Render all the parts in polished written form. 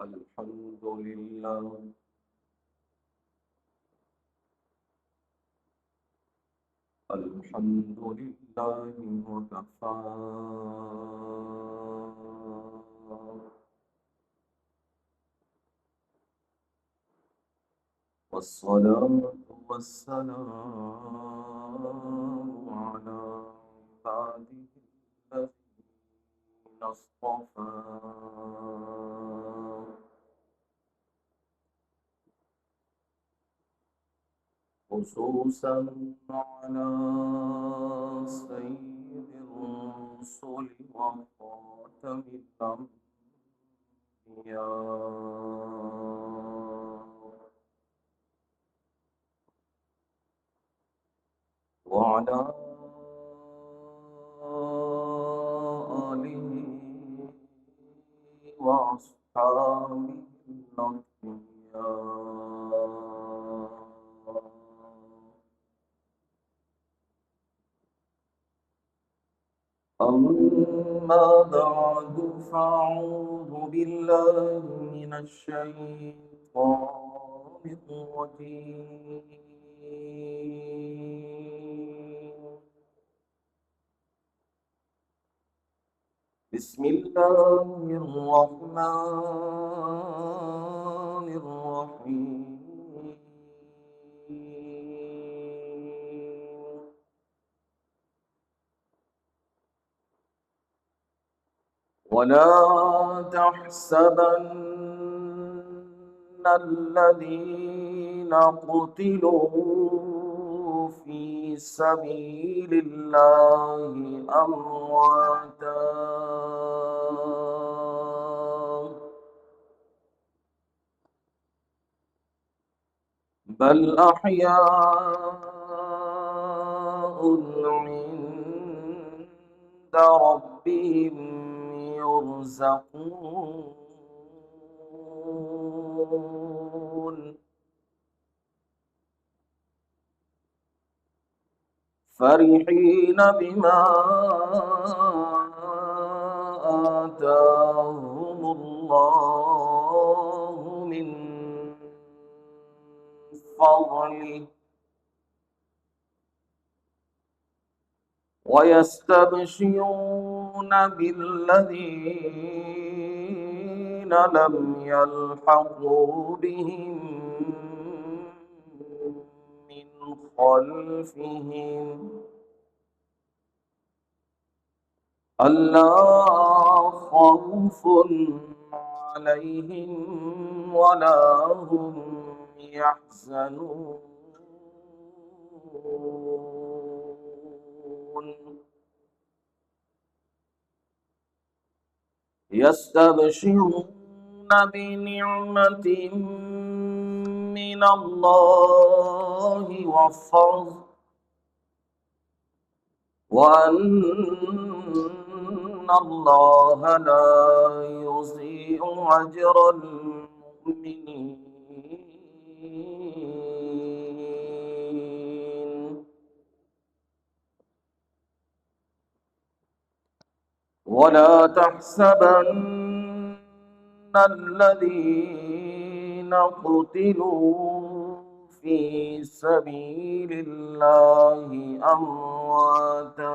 الحمد لله الحمد لله وكفى والصلاة والسلام على عباده الذين اصطفى خصوصا على سيد الرسل وخاتم الأنبياء وعلى آله وأصحابه الأتقياء أما بعد فأعوذ بالله من الشيطان الرجيم بسم الله الرحمن الرحيم ولا تحسبن الذين قتلوا في سبيل الله أمواتا بل أحياء عند ربهم يرزقون فرحين بما آتاهم الله من فضله ويستبشرون بالذين لم يلحقوا بهم من خلفهم ألا خوف عليهم ولا هم يحزنون يستبشرون بنعمة من الله وفضل وأن الله لا يضيع أجر المؤمنين ولا تحسبن الذين قتلوا في سبيل الله أمواتا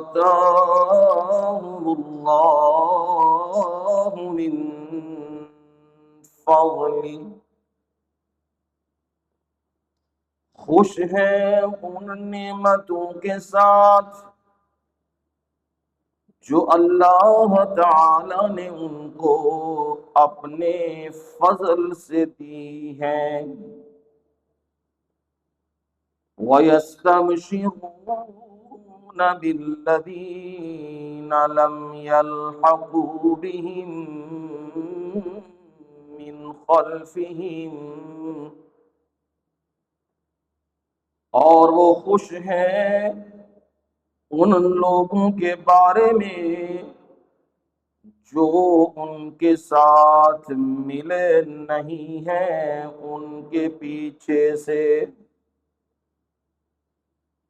آتاهم الله من فضله خوش ہیں ان نعمتوں کے ساتھ جو اللہ تعالی نے ان کو اپنے فضل سے دی ہیں وَيَسْتَبْشِرُونَ بِالَّذِينَ لَمْ يَلْحَقُوا بِهِم مِّنْ خَلْفِهِمْ اور وہ خوش ہیں ان لوگوں کے بارے میں جو ان کے ساتھ ملے نہیں ہیں ان کے پیچھے سے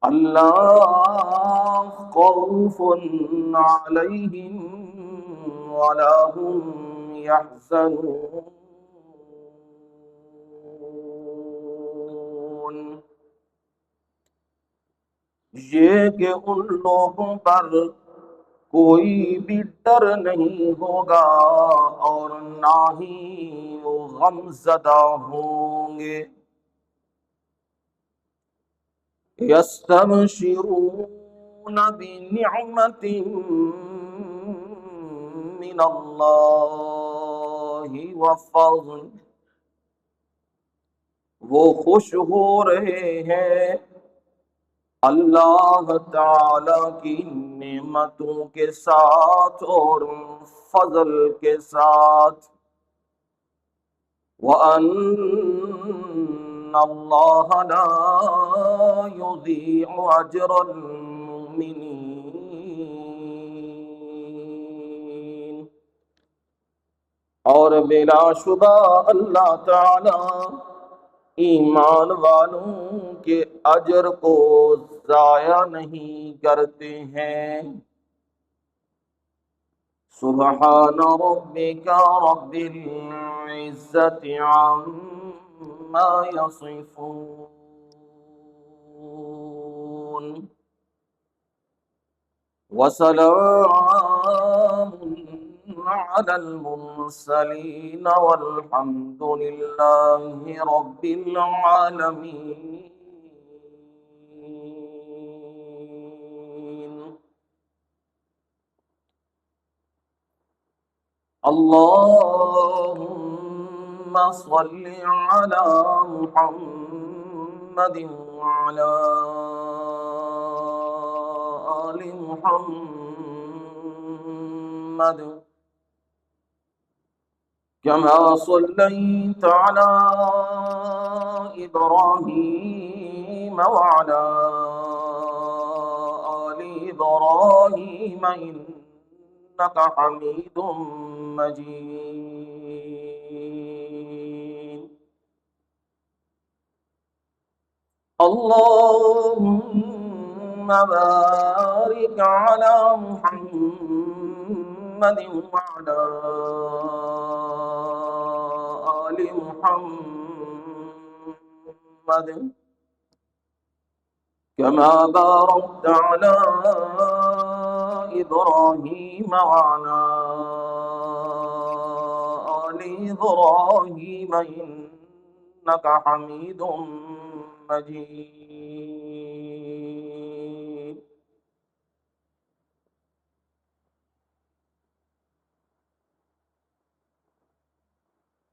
اللہ خوف علیہم ولا هم يحزنون یہ کہ ان لوگوں پر کوئی بھی ڈر نہیں ہوگا اور نہ ہی وہ غم زدہ ہوں گے يستبشرون بنعمة من الله وفضل وہ خوش ہو رہے ہیں اللہ تعالی کی نعمتوں کے ساتھ اور فضل کے ساتھ وَأَنَّ اللَّهَ لَا يُضِيعُ أَجْرَ الْمُؤْمِنِينَ اور بلا شبہ اللہ تعالی ایمان والوں کے اجر کو ضائع نہیں کرتے ہیں سبحان ربك رب العزة عما يصفون وسلام على المرسلين والحمد لله رب العالمين اللهم صل على محمد وعلى آل محمد كما صليت على إبراهيم وعلى آل إبراهيم إنك حميد مجيد اللهم بارك على محمد وعلى آل محمد كما باركت على إبراهيم وعلى آل إبراهيم إنك حميد مجيد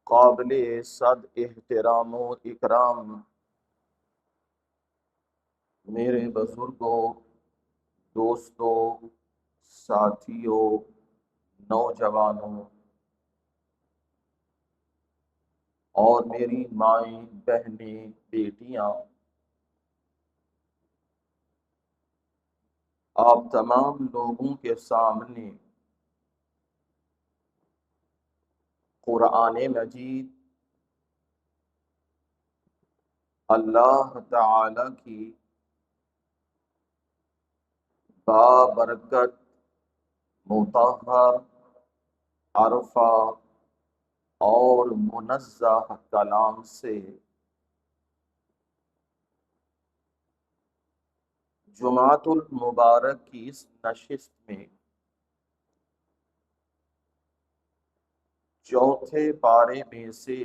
قابل صد احترام و اکرام میرے بزرگوں دوستوں ساتھیوں نوجوانوں اور میری مائیں بہنیں بیٹیاں آپ تمام لوگوں کے سامنے قرآن مجید اللہ تعالی کی بابرکت مطہر عرفہ اور منزہ کلام سے جمعۃ المبارک کی اس نشست میں چوتھے پارے میں سے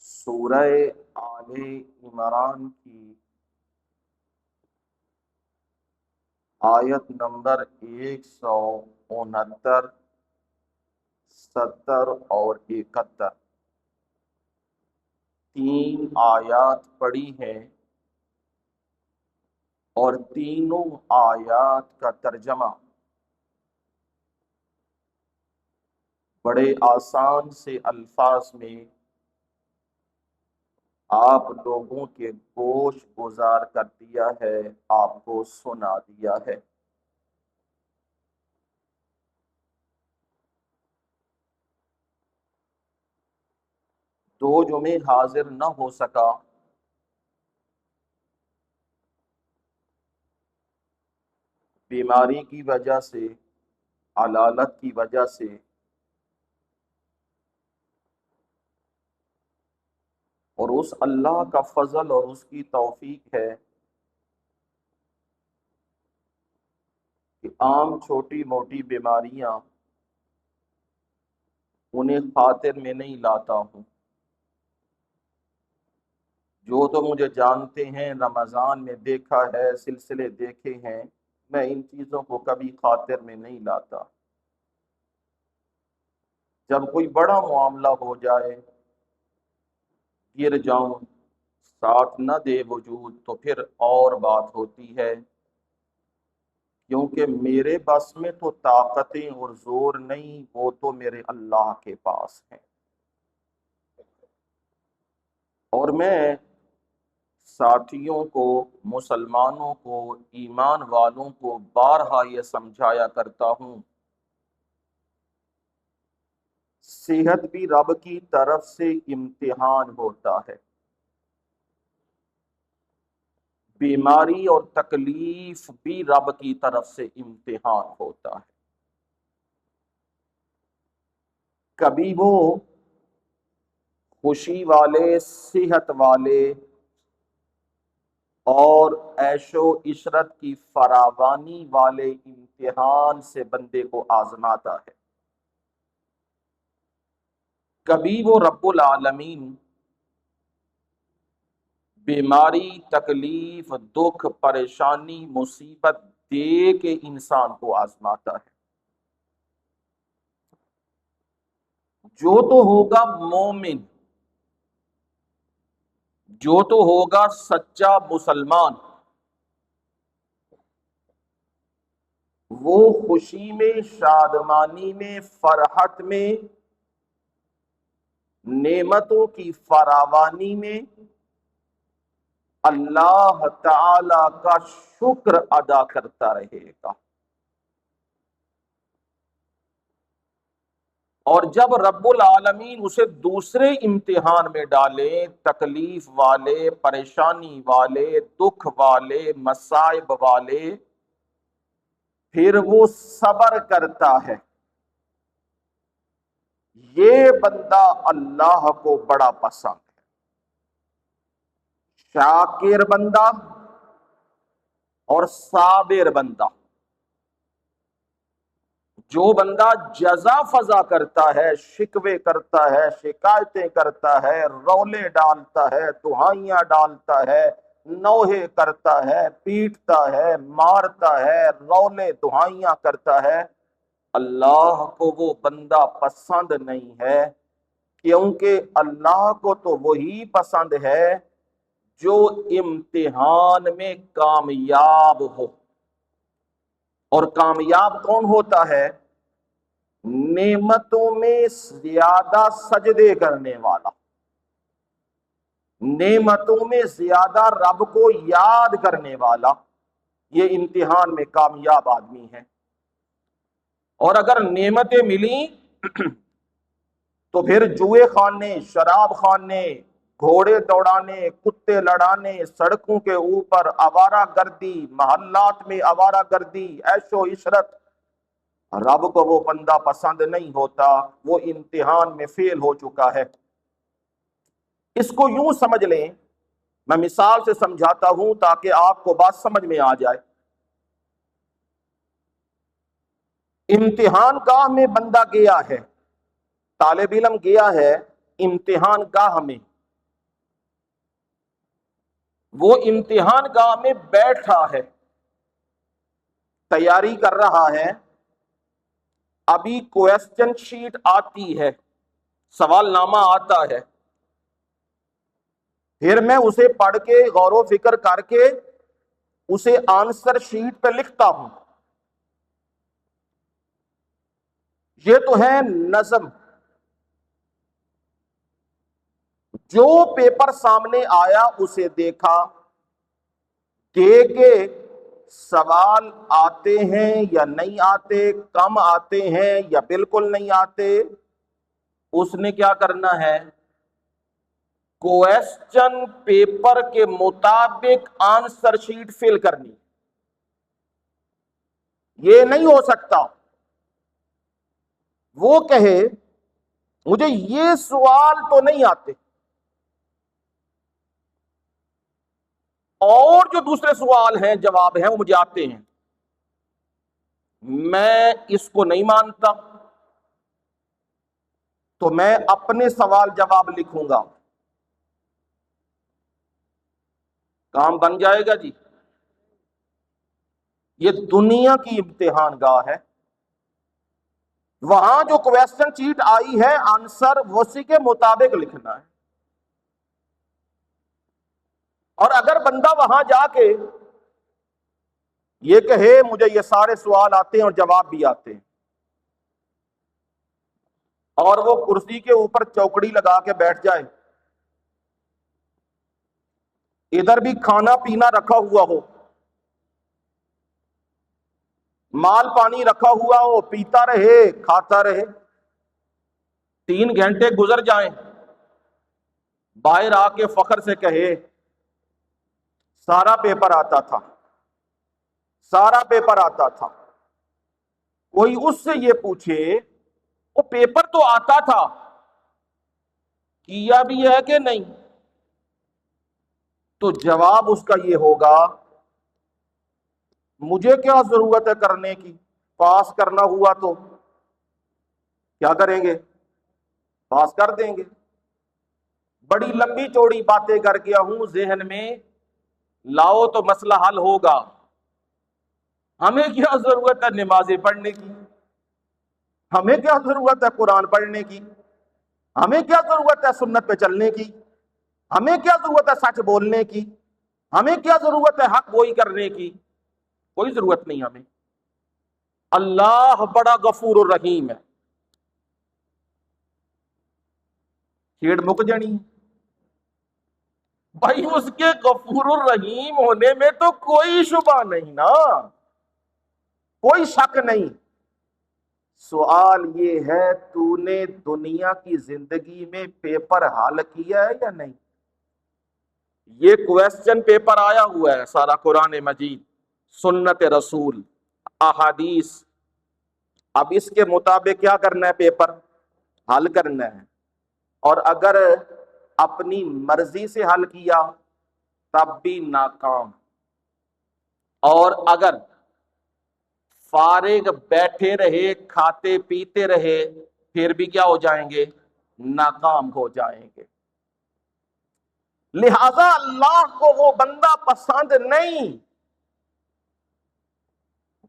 سورہ آل عمران کی آیت نمبر 169، 70 اور 71 تین آیات پڑھی ہیں، اور تینوں آیات کا ترجمہ بڑے آسان سے الفاظ میں آپ لوگوں کے گوش گزار کر دیا ہے، آپ کو سنا دیا ہے۔ دو جمعے حاضر نہ ہو سکا، بیماری کی وجہ سے، علالت کی وجہ سے، اور اس اللہ کا فضل اور اس کی توفیق ہے کہ عام چھوٹی موٹی بیماریاں انہیں خاطر میں نہیں لاتا ہوں۔ جو تو مجھے جانتے ہیں، رمضان میں دیکھا ہے، سلسلے دیکھے ہیں، میں ان چیزوں کو کبھی خاطر میں نہیں لاتا۔ جب کوئی بڑا معاملہ ہو جائے، گر جاؤں، ساتھ نہ دے وجود، تو پھر اور بات ہوتی ہے، کیونکہ میرے بس میں تو طاقتیں اور زور نہیں، وہ تو میرے اللہ کے پاس ہیں۔ اور میں ساتھیوں کو، مسلمانوں کو، ایمان والوں کو بارہا یہ سمجھایا کرتا ہوں، صحت بھی رب کی طرف سے امتحان ہوتا ہے، بیماری اور تکلیف بھی رب کی طرف سے امتحان ہوتا ہے۔ کبھی وہ خوشی والے، صحت والے اور عیش و عشرت کی فراوانی والے امتحان سے بندے کو آزماتا ہے، کبھی وہ رب العالمین بیماری، تکلیف، دکھ، پریشانی، مصیبت دے کے انسان کو آزماتا ہے۔ جو تو ہوگا مومن، جو تو ہوگا سچا مسلمان، وہ خوشی میں، شادمانی میں، فرحت میں، نعمتوں کی فراوانی میں اللہ تعالی کا شکر ادا کرتا رہے گا۔ اور جب رب العالمین اسے دوسرے امتحان میں ڈالے، تکلیف والے، پریشانی والے، دکھ والے، مصائب والے، پھر وہ صبر کرتا ہے، یہ بندہ اللہ کو بڑا پسند ہے۔ شاکر بندہ اور صابر بندہ، جو بندہ جزا فضا کرتا ہے، شکوے کرتا ہے، شکایتیں کرتا ہے، رولے ڈالتا ہے، دہائیاں ڈالتا ہے، نوحے کرتا ہے، پیٹتا ہے، مارتا ہے، رولے دہائیاں کرتا ہے، اللہ کو وہ بندہ پسند نہیں ہے، کیونکہ اللہ کو تو وہی پسند ہے جو امتحان میں کامیاب ہو۔ اور کامیاب کون ہوتا ہے؟ نعمتوں میں زیادہ سجدے کرنے والا، نعمتوں میں زیادہ رب کو یاد کرنے والا، یہ امتحان میں کامیاب آدمی ہے۔ اور اگر نعمتیں ملیں تو پھر جوئے خانے، شراب خانے، گھوڑے دوڑانے، کتے لڑانے، سڑکوں کے اوپر آوارہ گردی، محلات میں آوارہ گردی، عیش و عشرت، رب کو وہ بندہ پسند نہیں ہوتا، وہ امتحان میں فیل ہو چکا ہے۔ اس کو یوں سمجھ لیں، میں مثال سے سمجھاتا ہوں تاکہ آپ کو بات سمجھ میں آ جائے۔ امتحان گاہ میں بندہ گیا ہے، طالب علم گیا ہے امتحان گاہ میں، وہ امتحان گاہ میں بیٹھا ہے، تیاری کر رہا ہے، ابھی کویسچن شیٹ آتی ہے، سوال نامہ آتا ہے، پھر میں اسے پڑھ کے غور و فکر کر کے اسے آنسر شیٹ پہ لکھتا ہوں۔ یہ تو ہے نظم۔ جو پیپر سامنے آیا اسے دیکھا، کہ سوال آتے ہیں یا نہیں آتے، کم آتے ہیں یا بالکل نہیں آتے، اس نے کیا کرنا ہے؟ کویسچن پیپر کے مطابق آنسر شیٹ فل کرنی۔ یہ نہیں ہو سکتا وہ کہے مجھے یہ سوال تو نہیں آتے اور جو دوسرے سوال ہیں جواب ہیں وہ مجھے آتے ہیں، میں اس کو نہیں مانتا، تو میں اپنے سوال جواب لکھوں گا، کام بن جائے گا جی۔ یہ دنیا کی امتحان گاہ ہے، وہاں جو کویسچن شیٹ آئی ہے آنسر اسی کے مطابق لکھنا ہے۔ اور اگر بندہ وہاں جا کے یہ کہے مجھے یہ سارے سوال آتے ہیں اور جواب بھی آتے ہیں، اور وہ کرسی کے اوپر چوکڑی لگا کے بیٹھ جائے، ادھر بھی کھانا پینا رکھا ہوا ہو، مال پانی رکھا ہوا ہو، پیتا رہے کھاتا رہے، 3 گھنٹے گزر جائیں، باہر آ کے فخر سے کہے سارا پیپر آتا تھا، سارا پیپر آتا تھا، کوئی اس سے یہ پوچھے وہ پیپر تو آتا تھا، کیا بھی ہے کہ نہیں، تو جواب اس کا یہ ہوگا مجھے کیا ضرورت ہے کرنے کی، پاس کرنا ہوا تو کیا کریں گے، پاس کر دیں گے۔ بڑی لمبی چوڑی باتیں کر گیا ہوں، ذہن میں لاؤ تو مسئلہ حل ہوگا۔ ہمیں کیا ضرورت ہے نمازیں پڑھنے کی، ہمیں کیا ضرورت ہے قرآن پڑھنے کی، ہمیں کیا ضرورت ہے سنت پہ چلنے کی، ہمیں کیا ضرورت ہے سچ بولنے کی، ہمیں کیا ضرورت ہے حق گوئی کرنے کی، کوئی ضرورت نہیں ہمیں۔ اللہ بڑا غفور الرحیم ہے، کھیڑ مک جانی بھائی، اس کے غفور الرحیم ہونے میں تو کوئی شبہ نہیں نا، کوئی شک نہیں۔ سوال یہ ہے تو نے دنیا کی زندگی میں پیپر حل کیا ہے یا نہیں؟ یہ کویسچن پیپر آیا ہوا ہے سارا، قرآن مجید، سنت رسول، احادیث، اب اس کے مطابق کیا کرنا ہے؟ پیپر حل کرنا ہے، اور اگر اپنی مرضی سے حل کیا تب بھی ناکام، اور اگر فارغ بیٹھے رہے کھاتے پیتے رہے پھر بھی کیا ہو جائیں گے؟ ناکام ہو جائیں گے۔ لہذا اللہ کو وہ بندہ پسند نہیں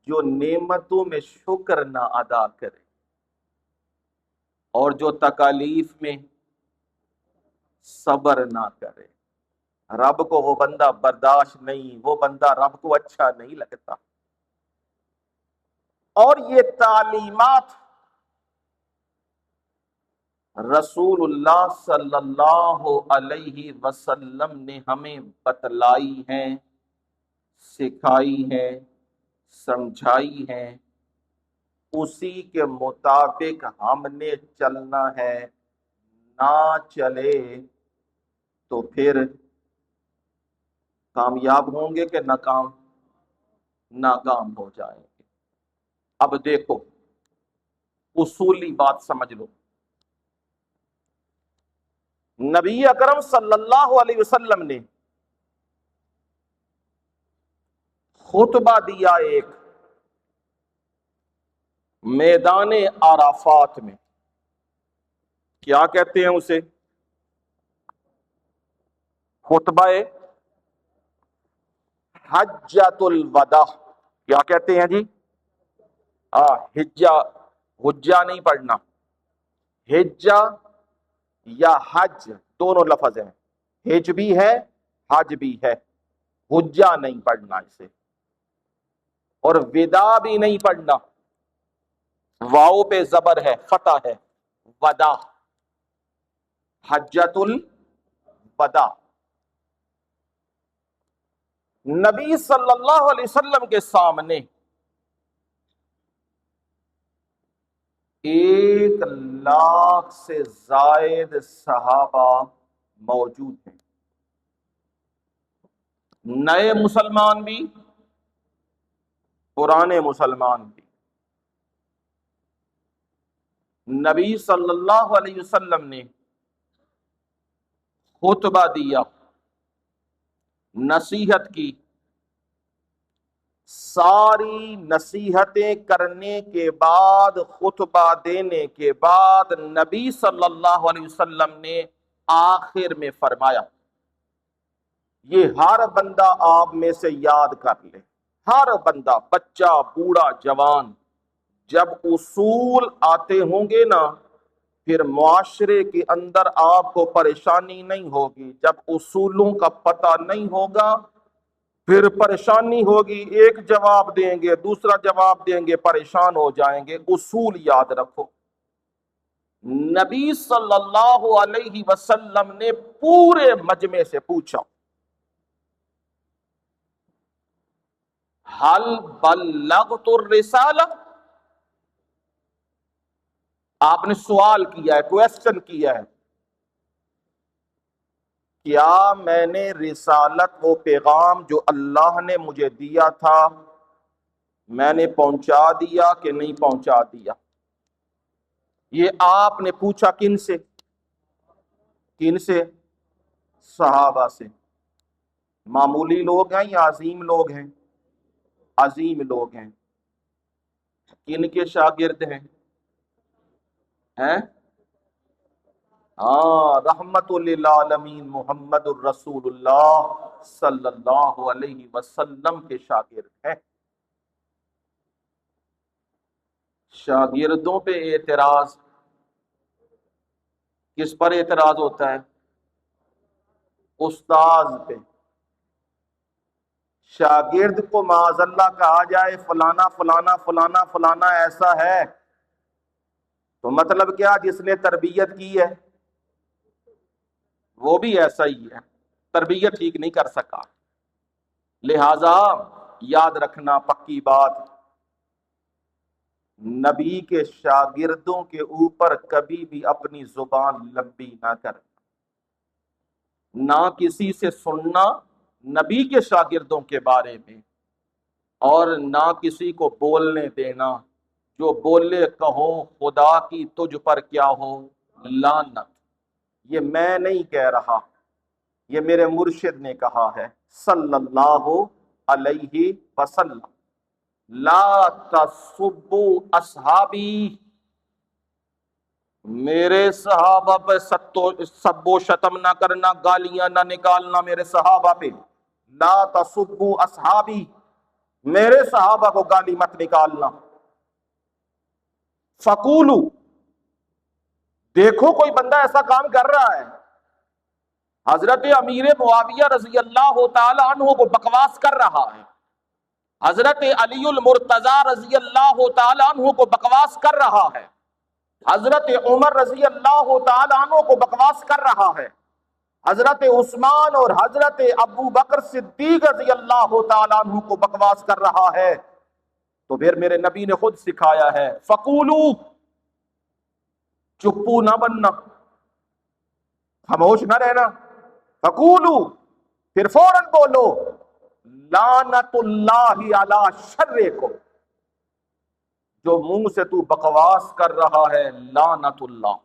جو نعمتوں میں شکر نہ ادا کرے، اور جو تکالیف میں صبر نہ کرے۔ رب کو وہ بندہ برداشت نہیں، وہ بندہ رب کو اچھا نہیں لگتا۔ اور یہ تعلیمات رسول اللہ صلی اللہ علیہ وسلم نے ہمیں بتلائی ہیں، سکھائی ہیں، سمجھائی ہیں، اسی کے مطابق ہم نے چلنا ہے، نہ چلے تو پھر کامیاب ہوں گے کہ ناکام ہو جائیں گے۔ اب دیکھو اصولی بات سمجھ لو، نبی اکرم صلی اللہ علیہ وسلم نے خطبہ دیا ایک میدان عرفات میں، کیا کہتے ہیں اسے؟ خطبہ حجۃ الوداع، کیا کہتے ہیں جی؟ حجہ، حجہ نہیں پڑھنا، حجہ یا حج دونوں لفظ ہیں، حج بھی ہے حج بھی ہے، حجہ نہیں پڑھنا اسے، اور ودا بھی نہیں پڑھنا، واؤ پہ زبر ہے، فتح ہے، ودا، حجۃ الوداع۔ نبی صلی اللہ علیہ وسلم کے سامنے 1,00,000 سے زائد صحابہ موجود ہیں، نئے مسلمان بھی پرانے مسلمان بھی۔ نبی صلی اللہ علیہ وسلم نے خطبہ دیا، نصیحت کی، ساری نصیحتیں کرنے کے بعد، خطبہ دینے کے بعد نبی صلی اللہ علیہ وسلم نے آخر میں فرمایا، یہ ہر بندہ آپ میں سے یاد کر لے، ہر بندہ، بچہ، بوڑھا، جوان، جب اصول آتے ہوں گے نا، پھر معاشرے کے اندر آپ کو پریشانی نہیں ہوگی۔ جب اصولوں کا پتہ نہیں ہوگا پھر پریشانی ہوگی، ایک جواب دیں گے دوسرا جواب دیں گے، پریشان ہو جائیں گے۔ اصول یاد رکھو۔ نبی صلی اللہ علیہ وسلم نے پورے مجمع سے پوچھا، حل بلغت الرسالہ، آپ نے سوال کیا ہے، کویسچن کیا ہے، کیا میں نے رسالت، وہ پیغام جو اللہ نے مجھے دیا تھا، میں نے پہنچا دیا کہ نہیں پہنچا دیا؟ یہ آپ نے پوچھا کن سے؟ کن سے؟ صحابہ سے۔ معمولی لوگ ہیں یا عظیم لوگ ہیں؟ عظیم لوگ ہیں۔ کن کے شاگرد ہیں؟ رحمت للعالمین محمد الرسول اللہ صلی اللہ علیہ وسلم کے شاگرد ہیں۔ شاگردوں پہ اعتراض، کس پر اعتراض ہوتا ہے؟ استاذ پہ۔ شاگرد کو معاذ اللہ کہا جائے فلانا فلانا فلانا فلانا ایسا ہے، تو مطلب کیا؟ جس نے تربیت کی ہے وہ بھی ایسا ہی ہے، تربیت ٹھیک نہیں کر سکا۔ لہذا یاد رکھنا پکی بات، نبی کے شاگردوں کے اوپر کبھی بھی اپنی زبان لمبی نہ کرنا، نہ کسی سے سننا نبی کے شاگردوں کے بارے میں، اور نہ کسی کو بولنے دینا، جو بولے کہو خدا کی تجھ پر کیا ہو لعنت۔ یہ میں نہیں کہہ رہا، یہ میرے مرشد نے کہا ہے صلی اللہ علیہ وسلم، لا تسبوا اصحابی، میرے صحابہ پہ سب و شتم نہ کرنا، گالیاں نہ نکالنا میرے صحابہ پہ۔ لا تسبوا اصحابی، میرے صحابہ کو گالی مت نکالنا۔ فقولو، دیکھو کوئی بندہ ایسا کام کر رہا ہے، حضرت امیر معاویہ رضی اللہ تعالی عنہ کو بکواس کر رہا ہے، حضرت علی المرتضی رضی اللہ تعالی عنہ کو بکواس کر رہا ہے، حضرت عمر رضی اللہ تعالی عنہ کو بکواس کر رہا ہے، حضرت عثمان اور حضرت ابو بکر صدیق رضی اللہ تعالی عنہ کو بکواس کر رہا ہے، تو پھر میرے نبی نے خود سکھایا ہے، فقولو، چپو نہ بننا، خاموش نہ رہنا، فقولو، پھر فوراً بولو، لعنت اللہ علی شرکم، جو منہ سے تو بکواس کر رہا ہے، لعنت اللہ۔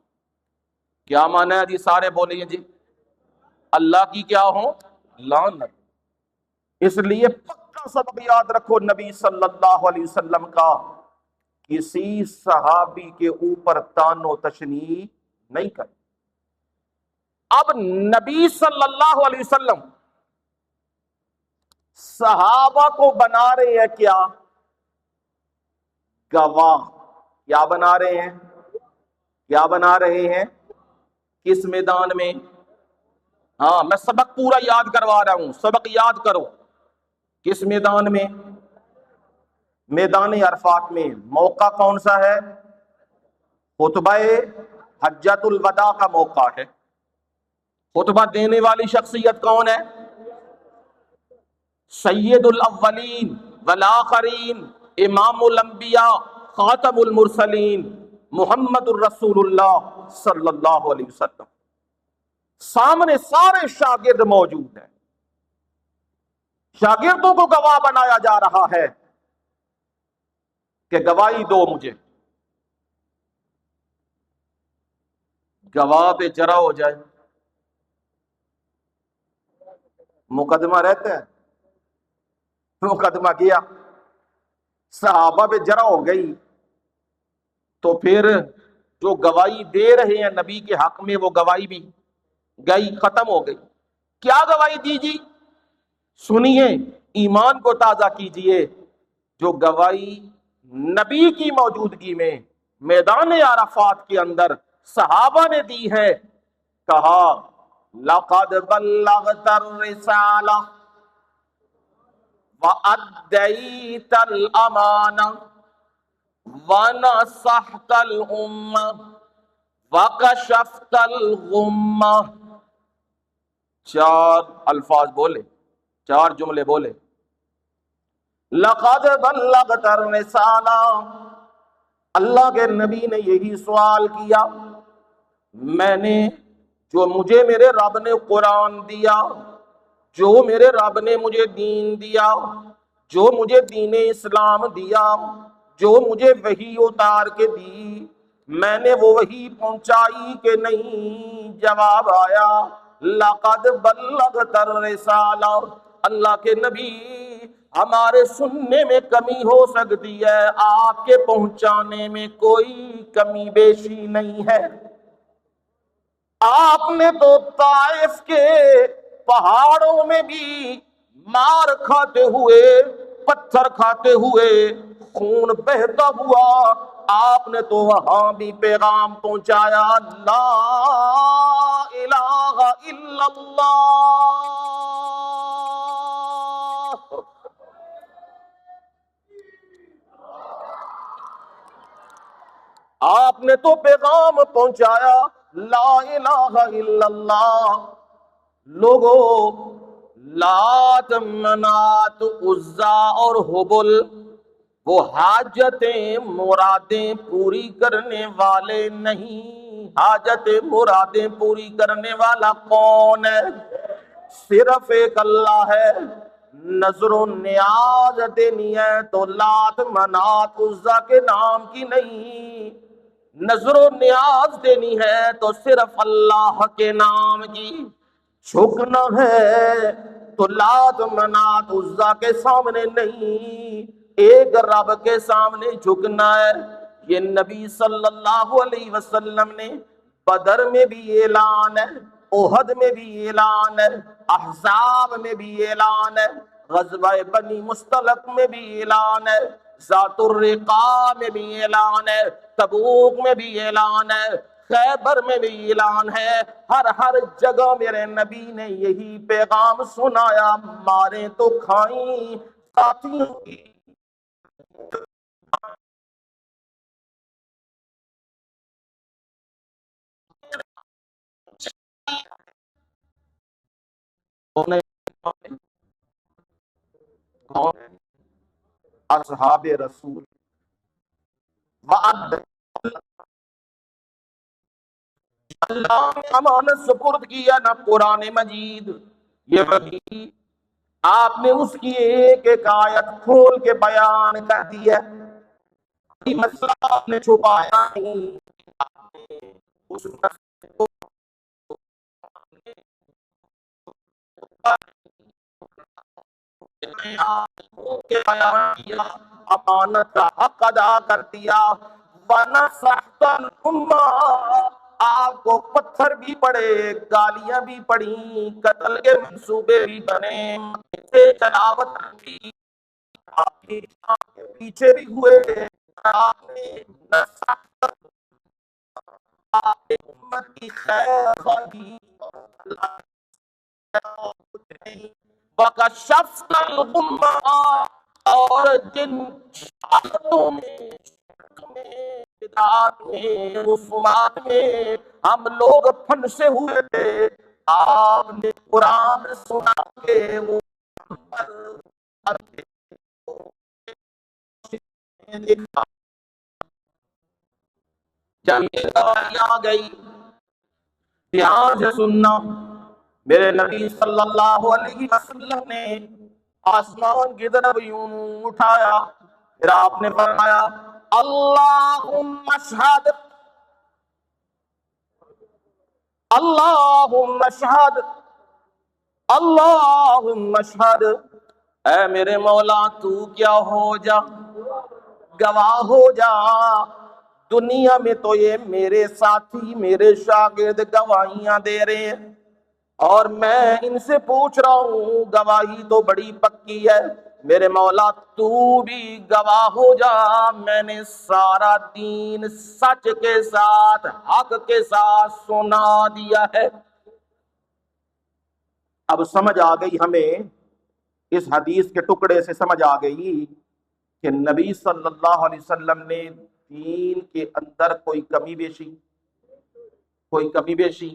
کیا معنی ہے جی؟ سارے بولیے جی، اللہ کی کیا ہو؟ لعنت۔ اس لیے پکا سبق یاد رکھو نبی صلی اللہ علیہ وسلم کا، کسی صحابی کے اوپر تان و تشنیع نہیں کرے۔ اب نبی صلی اللہ علیہ وسلم صحابہ کو بنا رہے ہیں کیا؟ گواہ۔ کیا بنا رہے ہیں؟ کیا بنا رہے ہیں؟ کس میدان میں؟ ہاں میں سبق پورا یاد کروا رہا ہوں، سبق یاد کرو۔ کس میدان میں؟ میدان عرفات میں۔ موقع کون سا ہے؟ خطبہ حجۃ الوداع کا موقع ہے۔ خطبہ دینے والی شخصیت کون ہے؟ سید الاولین والآخرین، امام الانبیاء، خاتم المرسلین، محمد الرسول اللہ صلی اللہ علیہ وسلم۔ سامنے سارے شاگرد موجود ہیں، شاگردوں کو گواہ بنایا جا رہا ہے کہ گواہی دو مجھے۔ گواہ پہ جرا ہو جائے مقدمہ رہتا ہے، مقدمہ کیا، صحابہ پہ جرا ہو گئی، تو پھر جو گواہی دے رہے ہیں نبی کے حق میں وہ گواہی بھی گئی، ختم ہو گئی۔ کیا گواہی دی جی؟ سنیے، ایمان کو تازہ کیجئے۔ جو گواہی نبی کی موجودگی میں میدان عرفات کے اندر صحابہ نے دی ہے، کہا لقد بلغت الرسالہ وَأَدَّيْتَ الْأَمَانَةَ وَنَصَحْتَ الْأُمَّةَ وَكَشَفْتَ الْغُمَّةَ۔ چار الفاظ بولے، چار جملے بولے۔ لقد بلغت الرسالہ، اللہ کے نبی نے یہی سوال کیا، میں نے جو مجھے میرے رب نے قرآن دیا، جو میرے رب نے مجھے دین دیا، جو مجھے دین اسلام دیا، جو مجھے وحی اتار کے دی، میں نے وہ وحی پہنچائی کہ نہیں؟ جواب آیا لقد بلغت الرسالہ۔ اللہ کے نبی، ہمارے سننے میں کمی ہو سکتی ہے، آپ کے پہنچانے میں کوئی کمی بیشی نہیں ہے۔ آپ نے تو طائف کے پہاڑوں میں بھی مار کھاتے ہوئے، پتھر کھاتے ہوئے، خون بہتا ہوا، آپ نے تو وہاں بھی پیغام پہنچایا، لا الہ الا اللہ۔ آپ نے تو پیغام پہنچایا، لا الہ الا اللہ۔ لوگو، لات، منات، عزا اور حبل وہ حاجتیں مرادیں پوری کرنے والے نہیں۔ حاجتیں مرادیں پوری کرنے والا کون ہے؟ صرف ایک اللہ ہے۔ نظر و نیاز دینی ہے تو لات، منات، عزا کے نام کی نہیں، نظر و نیاز دینی ہے تو صرف اللہ کے نام کی۔ جھکنا ہے تو لات، منات، عزا کے سامنے نہیں، ایک رب کے سامنے جھکنا ہے۔ یہ نبی صلی اللہ علیہ وسلم نے بدر میں بھی اعلان ہے، احد میں بھی اعلان ہے، احزاب میں بھی اعلان ہے، غزوہ بنی مستلق میں بھی اعلان ہے، ذات الرقاع میں بھی اعلان ہے، تبوک میں بھی اعلان ہے، خیبر میں بھی اعلان ہے۔ ہر جگہ میرے نبی نے یہی پیغام سنایا، مارے تو کھائیں ساتھیوں کی اصحاب رسول اللہ نے امانت سپرد کیا نا قرآن مجید، یہ وحی آپ نے اس کی ایک ایک آیت کھول کے بیان کر دی ہے، کوئی مسئلہ آپ نے چھپایا نہیں، آپ نے اس مسئلے کو کے بیان کیا، امانت کا حق ادا کر دیا، وَنَصَحْتَ الْأُمَّةَ، آپ کو پتھر بھی پڑے، گالیاں بھی پڑی، قتل کے منصوبے بھی بنے، جلاوت بھی آپ کی پیچھے بھی ہوئے، آپ نے نصحت، آپ نے امت کی خیر خواہی، وَكَشَفْتَ الْغُمَّةَ، اور جن حالتوں میں بدعات میں رسومات میں ہم لوگ پھنسے ہوئے تھے، آپ نے قرآن سنا کے وہ جب یہ گواہی آ گئی، دھیان سے سننا، میرے نبی صلی اللہ علیہ وسلم نے آسمان کی طرف یوں اٹھایا، پھر آپ نے فرمایا اللہم اشہد، اللہم اشہد، اللہم اشہد، اے میرے مولا تو کیا ہو جا، گواہ ہو جا، دنیا میں تو یہ میرے ساتھی میرے شاگرد گواہیاں دے رہے ہیں، اور میں ان سے پوچھ رہا ہوں، گواہی تو بڑی پکی ہے، میرے مولا تو بھی گواہ ہو جا، میں نے سارا دین سچ کے ساتھ حق کے ساتھ سنا دیا ہے۔ اب سمجھ آ گئی ہمیں، اس حدیث کے ٹکڑے سے سمجھ آ گئی کہ نبی صلی اللہ علیہ وسلم نے دین کے اندر کوئی کمی بیشی، کوئی کمی بیشی،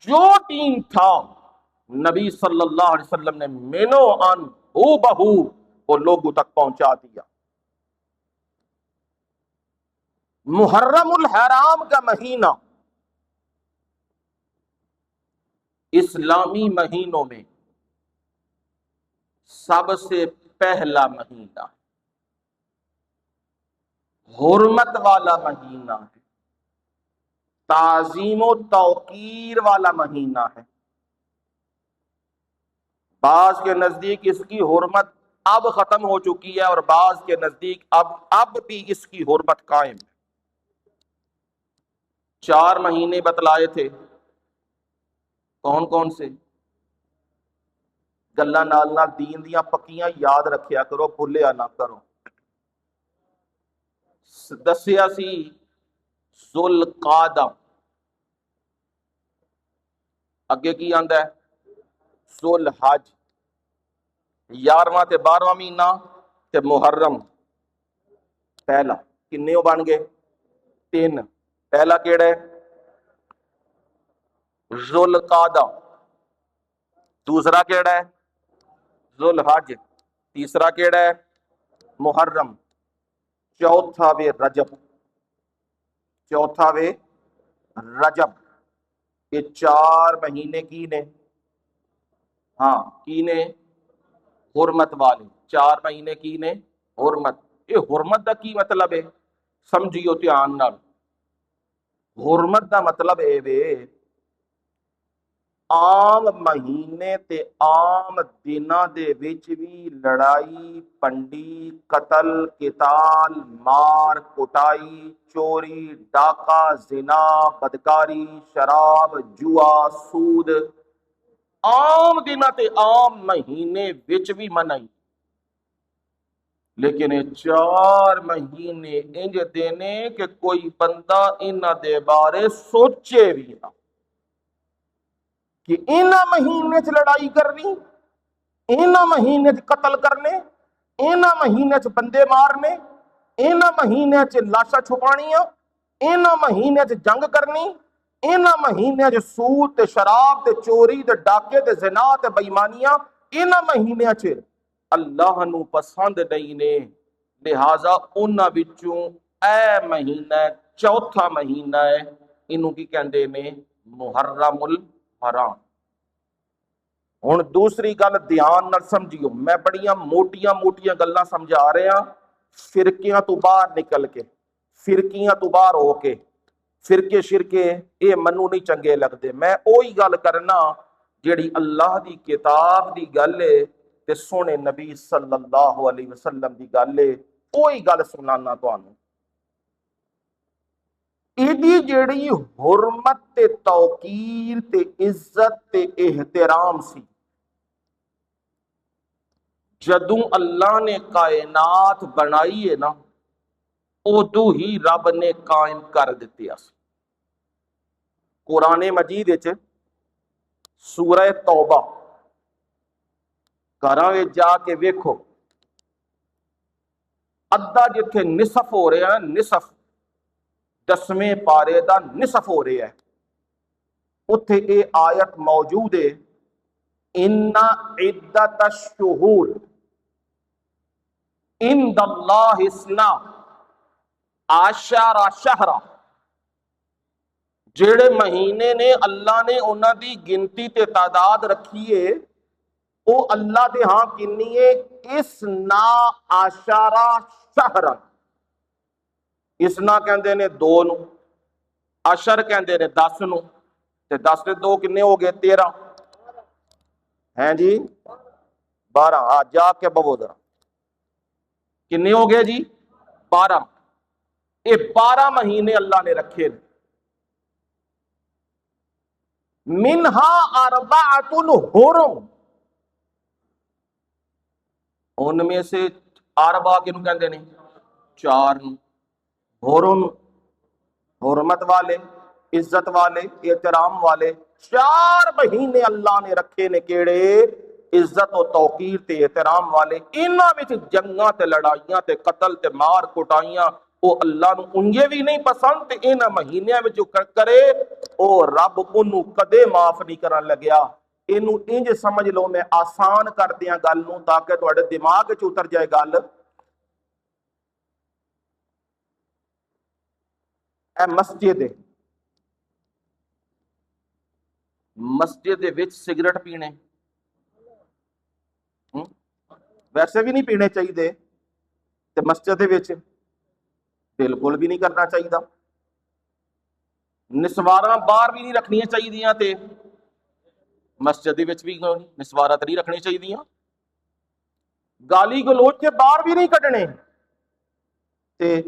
جو دین تھا نبی صلی اللہ علیہ وسلم نے مینو ان ہو بہو وہ لوگوں تک پہنچا دیا۔ محرم الحرام کا مہینہ اسلامی مہینوں میں سب سے پہلا مہینہ، حرمت والا مہینہ ہے، تعظیم و توقیر والا مہینہ ہے۔ بعض کے نزدیک اس کی حرمت اب ختم ہو چکی ہے، اور بعض کے نزدیک اب بھی اس کی حرمت قائم ہے۔ 4 مہینے بتلائے تھے، کون کون سے؟ گلا نال نال دین دیاں پکیاں یاد رکھیا کرو، بھولیا نہ کرو۔ دسیا سی ذوالقعدہ، اگے کی آندا ہے ذوالحج، 11واں تے 12واں مہینہ تے محرم پہلا، کنے بن گئے؟ 3۔ پہلا کیڑا ہے؟ ذوالقعدہ، دوسرا کیڑا ہے؟ ذوالحج، تیسرا کیڑا ہے؟ محرم، چوتھا وے رجب، چوتھا وے رجب۔ یہ 4 مہینے کی نے؟ ہاں کی نے؟ حرمت والے 4 مہینے کی نے؟ حرمت۔ یہ حرمت دا کی مطلب ہے؟ سمجھیو دھیان نال، حرمت دا مطلب اے وے عام مہینے تے عام دناں دے وچ بھی لڑائی پنڈی قتل قتال مار کٹائی چوری ڈاکہ زنا بدکاری شراب جوا سود عام دناں تے عام مہینے وچ بھی منائی، لیکن یہ 4 مہینے انج دینے کہ کوئی بندہ انہاں دے بارے سوچے بھی نہ کہ انہاں مہینے چ لڑائی کرنی، انہاں مہینے چ قتل کرنے، انہاں مہینے چ بندے مارنے، انہاں مہینے چ لاشاں چھپانیاں، انہاں مہینے چ جنگ کرنی، انہاں مہینے چ سود تے شراب تے چوری تے ڈاکے تے زنا تے بےایمانیاں، انہاں مہینے چ اللہ نو پسند نہیں نے، لہذا انہاں وچوں اے مہینہ چوتھا مہینہ ہے، انہوں کی کہندے نے محرم الحرام۔ ہن دوسری گل دھیان نال سمجھیو، میں بڑیاں موٹیاں موٹیاں گلاں سمجھا رہا، فرقیاں تو باہر نکل کے، فرقیاں تو باہر ہو کے، فرقے شرکے اے منو نہیں چنگے لگتے، میں اوہی گل کرنا جیڑی اللہ دی کتاب دی گل ہے، تے سونے نبی صلی اللہ علیہ وسلم دی گل ہے، کوئی گل سنانا تانوں۔ ایدی جیڑی حرمت تے توقیر تے عزت تے احترام سی، جدوں اللہ نے کائنات بنائی ہے نا، ادو ہی رب نے قائم کر دیتے اس۔ قرآن مجید وچ سورہ توبہ گھراں وچ جا کے ویکھو، ادھا جتھے نصف ہو رہا ہے، نصف 10ویں پارے دا نصف ہو رہا ہے، اتھے اے آیت موجود ہے، ان عدت الشہور عند اللہ اثنا عشر شہرا، جڑے مہینے نے اللہ نے انہاں دی گنتی تے تعداد رکھی ہے، وہ اللہ دے ہاں کنی ہے، اثنا عشر شہرا۔ اسنا کہندے نے 2 نو، عشر کہندے نے 10 نو، تے 10 تے 2 کنے ہو گئے 13 ہیں جی 12۔ جا کے بہو ذرا کنے ہو گئے جی 12۔ یہ 12 مہینے اللہ نے رکھے، منہا اربعۃ حرم، ان میں سے اربع کنو کہندے نے 4 نو، حرم حرمت والے، عزت والے، احترام والے 4 مہینے اللہ نے رکھے نے، کیڑے؟ عزت و توقیر تے احترام والے۔ انہاں وچ جنگاں تے لڑائیاں تے قتل تے مار کٹائیاں او اللہ نو انجے بھی نہیں پسند، تے انہاں مہینیاں وچ جو کرے او رب انہوں کدے معاف نہیں کرن لگیا۔ اینو انج سمجھ لو میں آسان کر دیاں گل نو تاکہ تواڈے دماغ وچ اتر جائے گل۔ اے مسجد ہے، مسجد دے وچ سگریٹ پینے ویسے بھی نہیں پینے چاہیے، تے مسجد دے وچ بالکل بھی نہیں کرنا چاہیے۔ نسواراں باہر بھی نہیں رکھنیاں چاہیے، تے مسجد دے وچ بھی نسوارا تے نہیں رکھنی چاہیے۔ گالی گلوچ کے باہر بھی نہیں کڈنے، تے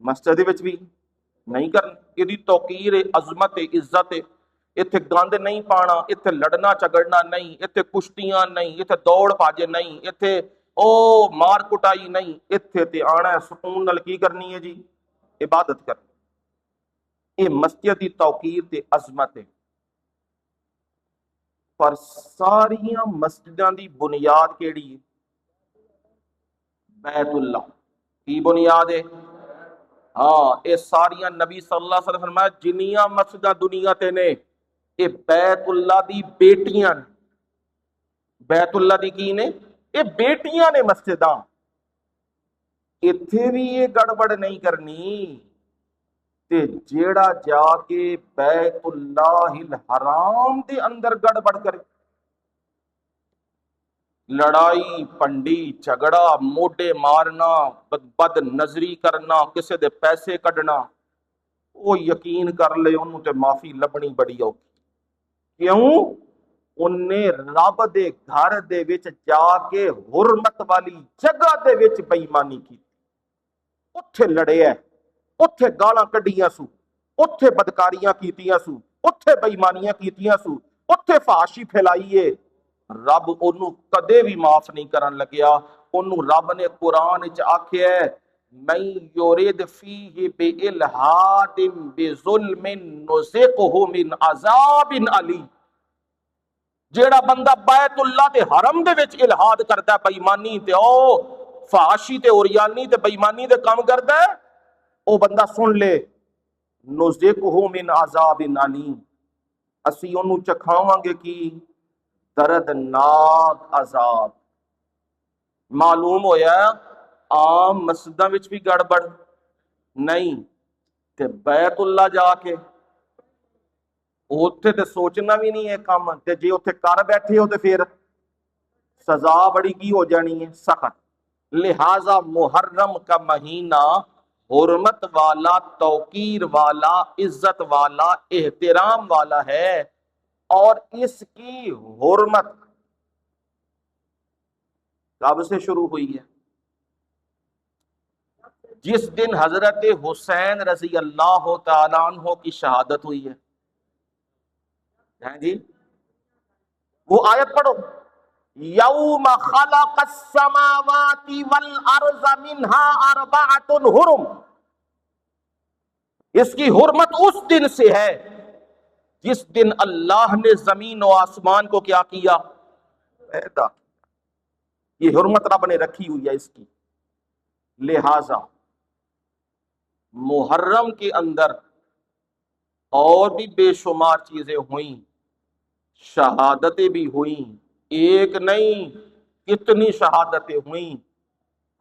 مسجد دے وچ بھی نہیں کرنا۔ یہ توقیر ہے، عظمت ہے، عزت ہے۔ اتنے گند نہیں پانا، اتنے لڑنا جھگڑنا نہیں، اتنے کشتیاں نہیں، اتنے دوڑ پاجے نہیں، اتنے او مار کٹائی نہیں، اتنے تے آنا ہے سکون نال کی کرنی ہے جی؟ عبادت کرنی۔ یہ مسجد دی توقیر تے عظمت ہے۔ پر ساریاں مسجداں دی بنیاد کیڑی ہے؟ بیت اللہ کی بنیاد ہے؟ ہاں، یہ ساریاں نبی صلی اللہ علیہ وسلم فرمایا جنیاں مسجداں دنیا تے نے، یہ بیت اللہ دی بیٹیاں، بیت اللہ دی کی نے؟ یہ بیٹیاں نے مسجداں۔ اتھے بھی یہ گڑبڑ نہیں کرنی، تے جیڑا جا کے بیت اللہ الحرام دے اندر گڑبڑ کرے، لڑائی پنڈی جھگڑا موڈے مارنا بد نظری کرنا کسے دے پیسے کڈنا، وہ یقین کر لے انہوں تے معافی لبنی بڑی اوکھی۔ کیوں؟ انہیں رب دے گھر دے وچ جا کے حرمت والی جگہ دے وچ بے ایمانی کی، اتھے لڑے ہے، اتھے گالاں کڈیاں سو، اتھے بدکاریاں کیتیاں سو، اتھے بے ایمانیاں کیتیاں سو، اتھے فحاشی پھیلائیے۔ رب انہوں کدے بھی معاف نہیں کرن لگیا۔ انہوں رب نے قرآن وچ آکھیا ہے من یرید فیہ بالحاد بظلم نذقہ من عذاب علیم، جیڑا بندہ بیت اللہ دے حرم دے وچ الہاد کردا ہے، بے ایمانی تے او فحاشی تے اوریانی تے بے ایمانی دے کام کردا ہے، او بندہ سن لے نذقہ من عذاب علیم، اسی انہوں چکھاواں گے کی دردناک عذاب۔ معلوم ہویا عام مسجداں وچ بھی گڑبڑ نہیں، تے بیت اللہ جا کے اتھے تے سوچنا بھی نہیں ہے کام، تے جے اتھے کر بیٹھے ہو تے پھر سزا بڑی کی ہو جانی ہے، سخت۔ لہذا محرم کا مہینہ حرمت والا، توقیر والا، عزت والا، احترام والا ہے، اور اس کی حرمت کب سے شروع ہوئی ہے؟ جس دن حضرت حسین رضی اللہ تعالیٰ عنہ کی شہادت ہوئی ہے. ہیں جی؟ وہ آیت پڑھو. یوم خلق السماوات والارض منها اربعۃ حرم. اس کی حرمت اس دن سے ہے جس دن اللہ نے زمین و آسمان کو کیا کیا؟ پیدا. یہ حرمت رب نے رکھی ہوئی ہے اس کی. لہذا محرم کے اندر اور بھی بے شمار چیزیں ہوئیں، شہادتیں بھی ہوئیں، ایک نہیں کتنی شہادتیں ہوئیں.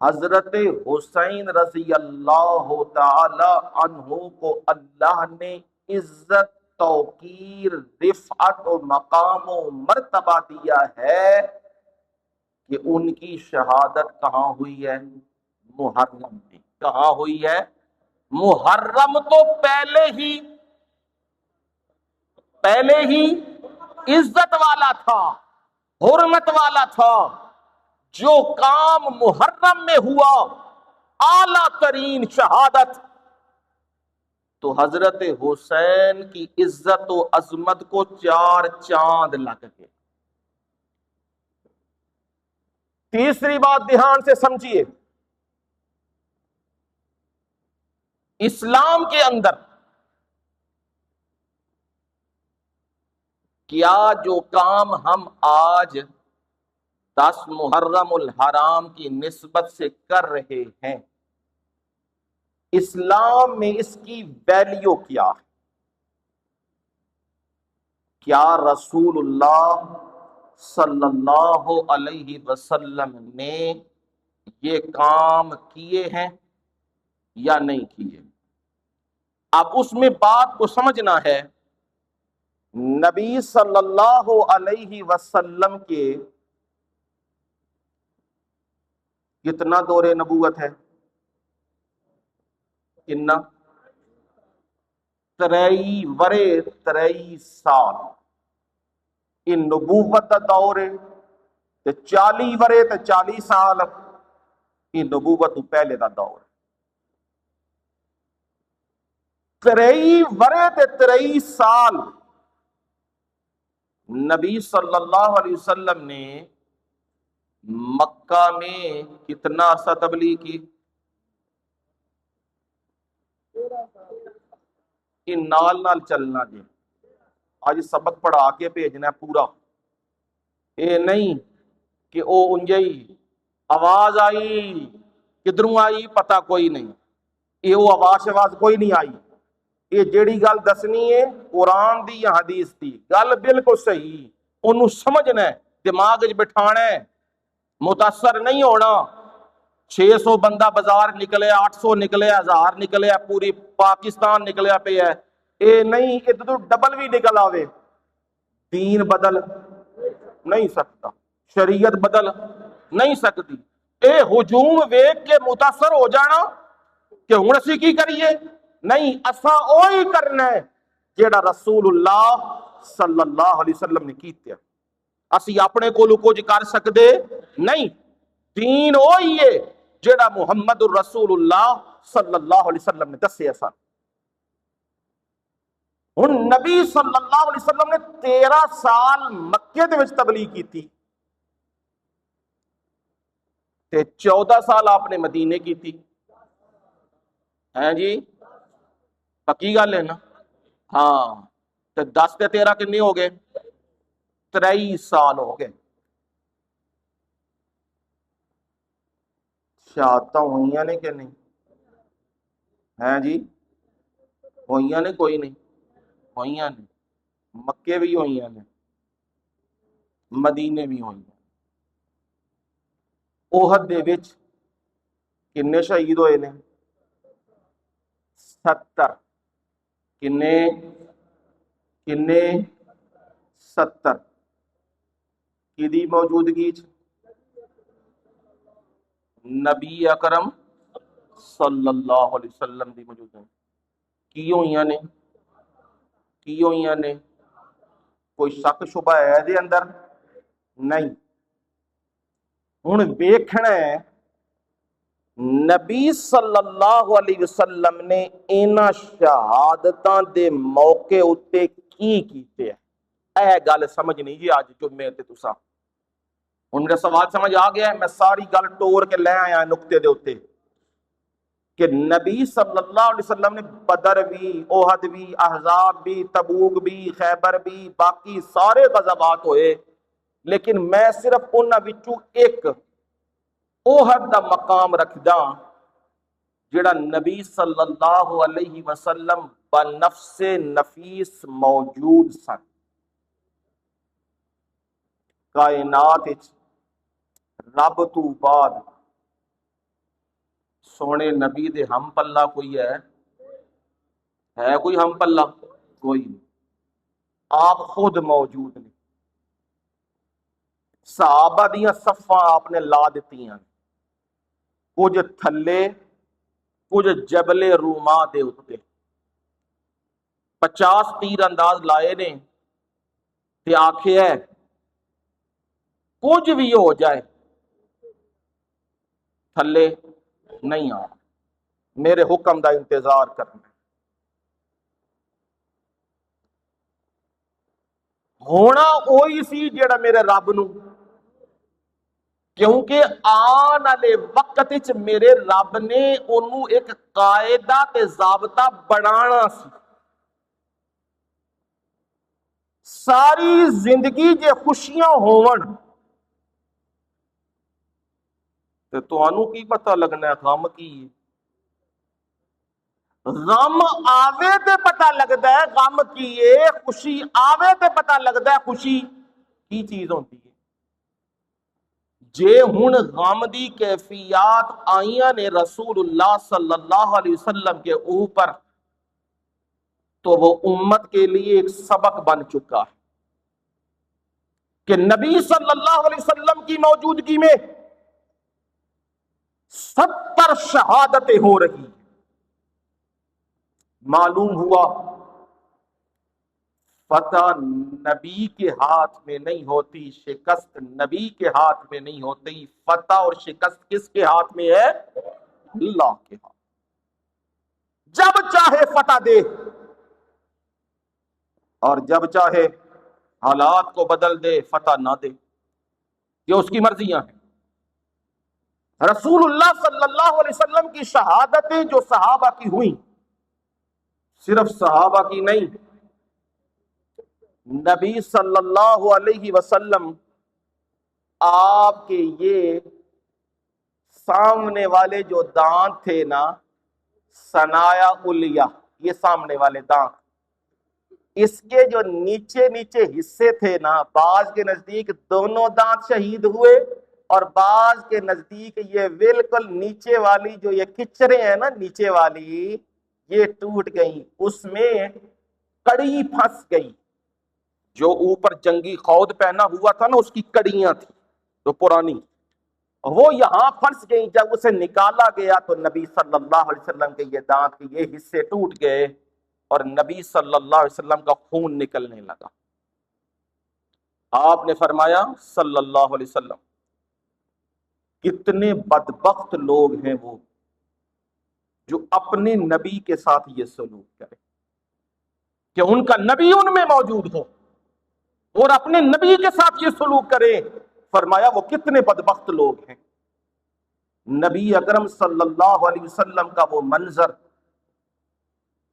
حضرت حسین رضی اللہ تعالی عنہ کو اللہ نے عزت، توقیر، رفعت و مقام و مرتبہ دیا ہے کہ ان کی شہادت کہاں ہوئی ہے؟ محرم میں. کہاں ہوئی ہے؟ محرم تو پہلے ہی عزت والا تھا، حرمت والا تھا. جو کام محرم میں ہوا، اعلیٰ ترین شہادت، تو حضرت حسین کی عزت و عظمت کو 4 چاند لگ گئے. تیسری بات دھیان سے سمجھیے، اسلام کے اندر کیا جو کام ہم آج 10 محرم الحرام کی نسبت سے کر رہے ہیں، اسلام میں اس کی ویلیو کیا ہے؟ کیا رسول اللہ صلی اللہ علیہ وسلم نے یہ کام کیے ہیں یا نہیں کیے؟ اب اس میں بات کو سمجھنا ہے. نبی صلی اللہ علیہ وسلم کے کتنا دور نبوت ہے؟ کتنا؟ 23 سال. ان نبوت دا دور ہے تے 40 ورے تے 40 سال. یہ نبوت تو پہلے دا دور ہے. 23 ورے تے 23 سال نبی صلی اللہ علیہ وسلم نے مکہ میں کتنا عرصہ تبلیغ کی؟ ان نال چلنا جی. آج سبق پڑھا کے بھیجنا ہے پورا. اے نہیں کہ او انجئی آواز آئی کدھروں آئی پتہ کوئی نہیں. یہ وہ آواز کوئی نہیں آئی. یہ جیڑی گل دسنی ہے قرآن دی یا حدیث دی گل بالکل صحیح. انہوں سمجھنا ہے، دماغ بٹھانا ہے، متاثر نہیں ہونا. 600 بندہ بازار نکلے، 800 نکلے، 1000 نکلے، پوری پاکستان نکلیا پہ ہے. اے نہیں کہ تو ڈبل بھی نکل آوے. دین بدل نہیں سکتا، شریعت بدل نہیں سکتی. اے ہجوم ویک کے متاثر ہو جانا کہ ہوں اسی کی کریے؟ نہیں، اسا اوہی کرنا ہے جیڑا رسول اللہ صلی اللہ علیہ وسلم نے کیتے. اسی اپنے کو کچھ کر سکتے نہیں. دین اوہی ہے جیڑا محمد الرسول اللہ صلی اللہ علیہ وسلم نے دسے. سن ہن نبی صلی اللہ علیہ وسلم نے 13 سال مکے دے وچ تبلیغ کی تھی تے 14 سال آپ نے مدینے کی تھی. ہیں جی پکی گل ہے نا؟ ہاں. تے 10 تے 13 کتنے ہو گئے؟ 23 سال ہو گئے. شہادت ہوئیاں نے کہ نہیں؟ ہیں جی ہوئیاں نے؟ کوئی نہیں ہوئیاں نے. مکے بھی ہوئیاں نے، مدینے بھی ہوئیاں. احد دے وچ کنے شہید ہوئے نے؟ 70. کنے 70 کدی موجودگی چ؟ نبی اکرم صلی اللہ علیہ وسلم دی موجودگی. کی ہوئیاں نے؟ کی ہوئیاں نے؟ کوئی شک شبہ ہے دے اندر؟ نہیں. ہن ویکھنا ہے نبی صلی اللہ علیہ وسلم نے انہاں شہادتاں دے موقع اتے کی کیتے ہیں، اے گل سمجھ نہیں جی آج جمعے تے تساں ہن میرا سوال سمجھ آ گیا ہے؟ میں ساری گل ٹور کے لے آیا نقطے دے اتے کہ نبی صلی اللہ علیہ وسلم نے بدر بھی، احد بھی، احزاب بھی، تبوک بھی، خیبر بھی، باقی سارے غزوات ہوئے، لیکن میں صرف انہاں وچوں ایک احد دا مقام رکھدا جڑا نبی صلی اللہ علیہ وسلم بنفس نفیس موجود سن کائنات وچ، رب تو بعد سونے نبی دے ہم پلہ کوئی ہے کوئی ہم پلہ؟ کوئی نہیں، آپ خود موجود نہیں، صحابہ دیاں صفاں آپ نے لا دیتی ہیں، کچھ تھلے کچھ جبل روما دے اتے 50 تیر انداز لائے نے تے آکھے ہے کچھ بھی ہو جائے تھلے نہیں آ میرے حکم دا انتظار کرنا ہونا وہی سی جیڑا میرے رب نو، کیونکہ آن والے وقت وچ میرے رب نے انہوں ایک قاعدہ تے ضابطہ بنانا سی، ساری زندگی جے خوشیاں ہون تے تانوں کی پتہ لگنا ہے غم کی ہے؟ غم آوے تے پتہ لگدا ہے غم کی ہے، خوشی آوے تے پتہ لگدا ہے خوشی کی چیز ہوتی ہے۔ جے ہن غم دی کیفیات آئیاں نے رسول اللہ صلی اللہ علیہ وسلم کے اوپر تو وہ امت کے لیے ایک سبق بن چکا ہے کہ نبی صلی اللہ علیہ وسلم کی موجودگی میں 70 شہادتیں ہو رہی ہیں۔ معلوم ہوا فتح نبی کے ہاتھ میں نہیں ہوتی، شکست نبی کے ہاتھ میں نہیں ہوتی، فتح اور شکست کس کے ہاتھ میں ہے؟ اللہ کے ہاتھ، جب چاہے فتح دے اور جب چاہے حالات کو بدل دے فتح نہ دے، یہ اس کی مرضیاں ہیں۔ رسول اللہ صلی اللہ علیہ وسلم کی شہادتیں جو صحابہ کی ہوئیں، صرف صحابہ کی نہیں، نبی صلی اللہ علیہ وسلم آپ کے یہ سامنے والے جو دانت تھے نا، ثنایا الیہ، یہ سامنے والے دانت، اس کے جو نیچے نیچے حصے تھے نا، بعض کے نزدیک دونوں دانت شہید ہوئے اور بعض کے نزدیک یہ بالکل نیچے والی جو یہ کچرے ہیں نا نیچے والی، یہ ٹوٹ گئی، اس میں کڑی پھنس گئی، جو اوپر جنگی خود پہنا ہوا تھا نا اس کی کڑیاں تھی جو پرانی، وہ یہاں پھنس گئی۔ جب اسے نکالا گیا تو نبی صلی اللہ علیہ وسلم کے یہ دانت کے یہ حصے ٹوٹ گئے اور نبی صلی اللہ علیہ وسلم کا خون نکلنے لگا۔ آپ نے فرمایا صلی اللہ علیہ وسلم کتنے بدبخت لوگ ہیں وہ جو اپنے نبی کے ساتھ یہ سلوک کرے کہ ان کا نبی ان میں موجود ہو اور اپنے نبی کے ساتھ یہ سلوک کرے۔ فرمایا وہ کتنے بدبخت لوگ ہیں۔ نبی اکرم صلی اللہ علیہ وسلم کا وہ منظر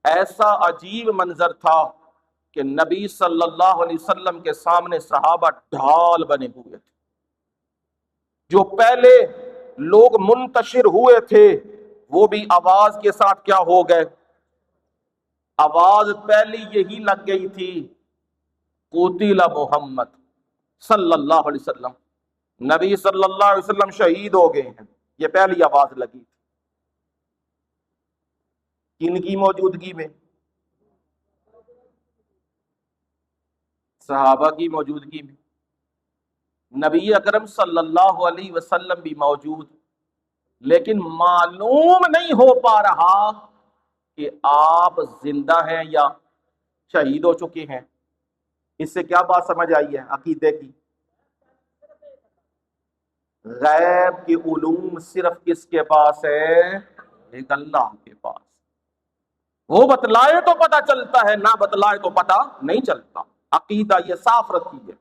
ایسا عجیب منظر تھا کہ نبی صلی اللہ علیہ وسلم کے سامنے صحابہ ڈھال بنے ہوئے تھے، جو پہلے لوگ منتشر ہوئے تھے وہ بھی آواز کے ساتھ کیا ہو گئے؟ آواز پہلی یہی لگ گئی تھی قتل محمد صلی اللہ علیہ وسلم، نبی صلی اللہ علیہ وسلم شہید ہو گئے ہیں، یہ پہلی آواز لگی تھی۔ کن کی موجودگی میں؟ صحابہ کی موجودگی میں، نبی اکرم صلی اللہ علیہ وسلم بھی موجود، لیکن معلوم نہیں ہو پا رہا کہ آپ زندہ ہیں یا شہید ہو چکے ہیں۔ اس سے کیا بات سمجھ آئی ہے عقیدے کی؟ غیب کے علوم صرف کس کے پاس ہے؟ ایک اللہ کے پاس۔ وہ بتلائے تو پتہ چلتا ہے، نہ بتلائے تو پتہ نہیں چلتا۔ عقیدہ یہ صاف رکھیے۔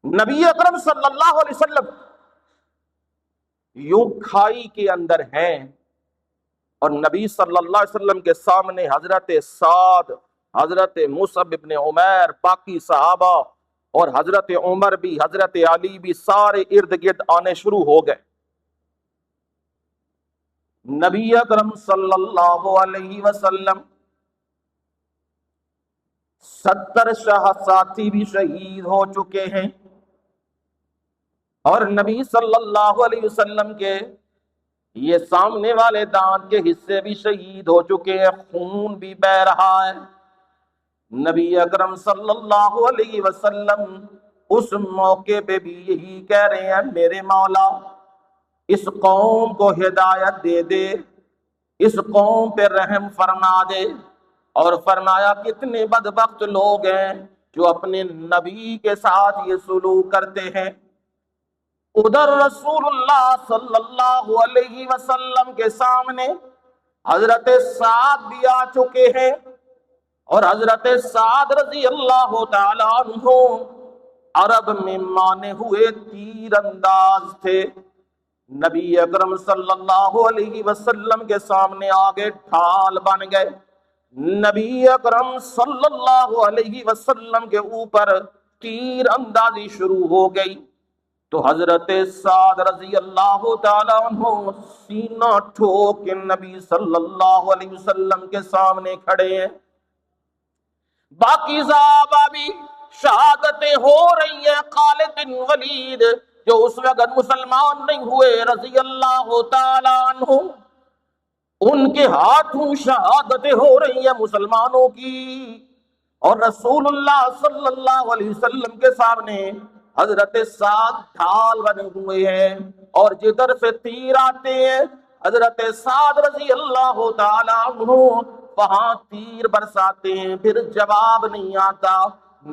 نبی اکرم صلی اللہ علیہ وسلم یوں کھائی کے اندر ہیں، اور نبی صلی اللہ علیہ وسلم کے سامنے حضرت سعد، حضرت مصعب ابن عمیر، باقی صحابہ اور حضرت عمر بھی، حضرت علی بھی، سارے ارد گرد آنے شروع ہو گئے۔ نبی اکرم صلی اللہ علیہ وسلم 70 ساتھی بھی شہید ہو چکے ہیں، اور نبی صلی اللہ علیہ وسلم کے یہ سامنے والے دانت کے حصے بھی شہید ہو چکے ہیں، خون بھی بہ رہا ہے۔ نبی اکرم صلی اللہ علیہ وسلم اس موقع پہ بھی یہی کہہ رہے ہیں، میرے مولا اس قوم کو ہدایت دے دے، اس قوم پہ رحم فرما دے۔ اور فرمایا کتنے بدبخت لوگ ہیں جو اپنے نبی کے ساتھ یہ سلوک کرتے ہیں۔ ادھر رسول اللہ صلی اللہ علیہ وسلم کے سامنے حضرت سعد بھی آ چکے ہیں، اور حضرت سعد رضی اللہ تعالی عنہ عرب میں مانے ہوئے تیر انداز تھے۔ نبی اکرم صلی اللہ علیہ وسلم کے سامنے آگے ڈھال بن گئے۔ نبی اکرم صلی اللہ علیہ وسلم کے اوپر تیر اندازی شروع ہو گئی، تو حضرت سعد رضی اللہ تعالیٰ عنہ سینہ ٹھوک کے نبی صلی اللہ علیہ وسلم کے سامنے کھڑے ہیں۔ باقی صحابہ بھی شہادتیں ہو رہی ہیں۔ خالد بن ولید جو اس وقت مسلمان نہیں ہوئے رضی اللہ تعالیٰ عنہ، ان کے ہاتھوں شہادتیں ہو رہی ہیں مسلمانوں کی، اور رسول اللہ صلی اللہ علیہ وسلم کے سامنے حضرت سعد ڈھال بنے ہوئے ہیں، اور جدھر سے تیر آتے ہیں حضرت سعد رضی اللہ تعالیٰ عنہ وہاں تیر برساتے ہیں، پھر جواب نہیں آتا۔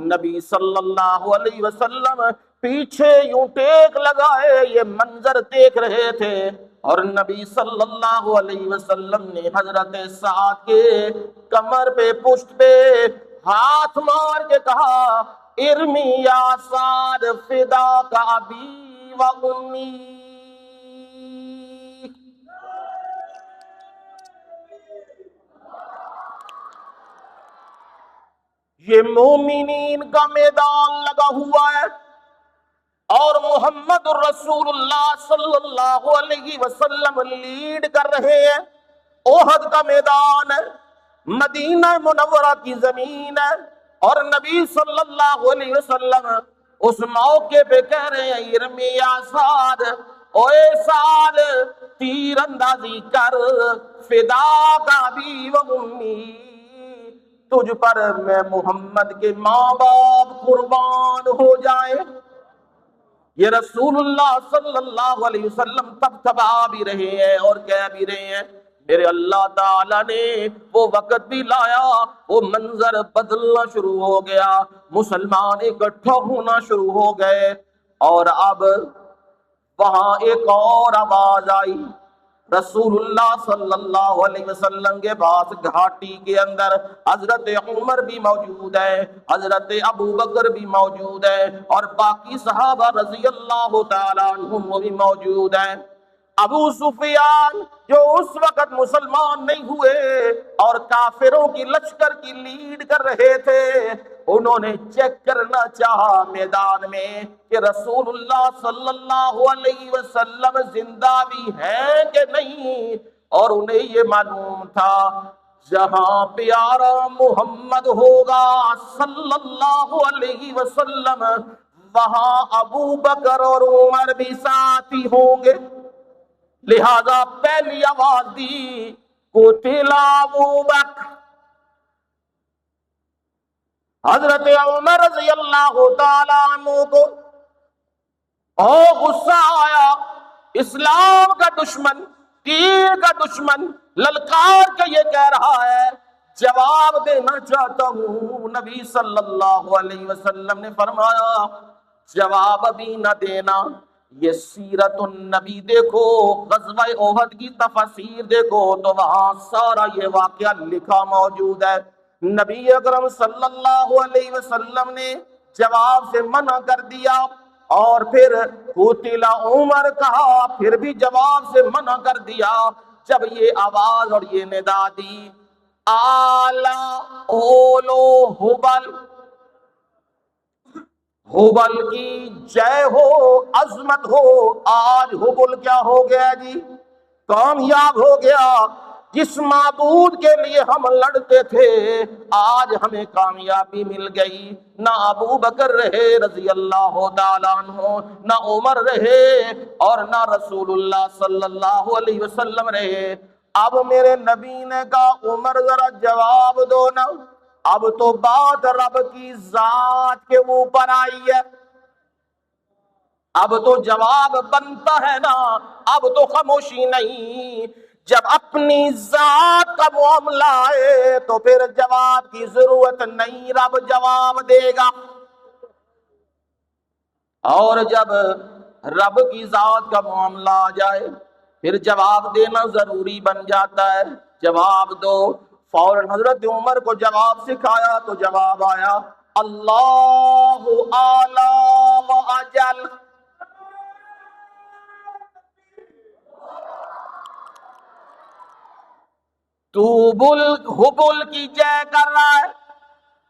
نبی صلی اللہ علیہ وسلم پیچھے یوں ٹیک لگائے یہ منظر دیکھ رہے تھے، اور نبی صلی اللہ علیہ وسلم نے حضرت سعد کے کمر پہ، پشت پہ ہاتھ مار کے کہا، ارمی یا سعد فداک ابی و امی۔ یہ مومنین کا میدان لگا ہوا ہے، اور محمد الرسول اللہ صلی اللہ علیہ وسلم لیڈ کر رہے ہیں۔ احد کا میدان ہے، مدینہ منورہ کی زمین ہے، اور نبی صلی اللہ علیہ وسلم اس موقع پہ کہہ رہے ہیں، ارمی یا سعد، اوے سعد تیر اندازی کر، فداک ابی و امی، تجھ پر میں محمد کے ماں باپ قربان ہو جائے۔ یہ رسول اللہ صلی اللہ علیہ وسلم تبتبا بھی رہے ہیں اور کہہ بھی رہے ہیں، میرے اللہ تعالیٰ نے وہ وقت بھی لایا، وہ منظر بدلنا شروع ہو گیا، مسلمان اکٹھا ہونا شروع ہو گئے، اور اب وہاں ایک اور آواز آئی۔ رسول اللہ صلی اللہ علیہ وسلم کے پاس گھاٹی کے اندر حضرت عمر بھی موجود ہے، حضرت ابو بکر بھی موجود ہے، اور باقی صحابہ رضی اللہ تعالیٰ عنہم وہ بھی موجود ہیں۔ ابو سفیان جو اس وقت مسلمان نہیں ہوئے اور کافروں کی لشکر کی لیڈ کر رہے تھے، انہوں نے چیک کرنا چاہا میدان میں کہ رسول اللہ صلی اللہ علیہ وسلم زندہ بھی ہیں کہ نہیں، اور انہیں یہ معلوم تھا جہاں پیارا محمد ہوگا صلی اللہ علیہ وسلم، وہاں ابو بکر اور عمر بھی ساتھی ہوں گے، لہذا پہلی آواز دی، قتل ابو بکر۔ حضرت عمر رضی اللہ تعالیٰ عنہ کو اور غصہ آیا، اسلام کا دشمن، دین کا دشمن للکار کے یہ کہہ رہا ہے، جواب دینا چاہتا ہوں۔ نبی صلی اللہ علیہ وسلم نے فرمایا، جواب بھی نہ دینا۔ یہ سیرت النبی دیکھو، غزوہ احد کی تفسیر دیکھو تو وہاں سارا یہ واقعہ لکھا موجود ہے۔ نبی اکرم صلی اللہ علیہ وسلم نے جواب سے منع کر دیا، اور پھر قتل عمر کہا، پھر بھی جواب سے منع کر دیا۔ جب یہ آواز اور یہ ندا دی، آلا اولو ہبل، ہبل کی جے ہو، عظمت ہو۔ آج ہبل کیا ہو گیا جی؟ کامیاب ہو گیا۔ جس معبود کے لیے ہم لڑتے تھے آج ہمیں کامیابی مل گئی۔ نہ ابو بکر رہے رضی اللہ تعالیٰ عنہ، نہ عمر رہے، اور نہ رسول اللہ صلی اللہ علیہ وسلم رہے۔ اب میرے نبی نے کہا عمر ذرا جواب دو نا، اب تو بات رب کی ذات کے اوپر آئی ہے، اب تو جواب بنتا ہے نا، اب تو خاموشی نہیں۔ جب اپنی ذات کا معاملہ آئے تو پھر جواب کی ضرورت نہیں، رب جواب دے گا۔ اور جب رب کی ذات کا معاملہ آ جائے پھر جواب دینا ضروری بن جاتا ہے۔ جواب دو۔ فوراً حضرت عمر کو جواب سکھایا تو جواب آیا، اللہ اعلی و اجل۔ تو ہبل کی جے کر رہا ہے،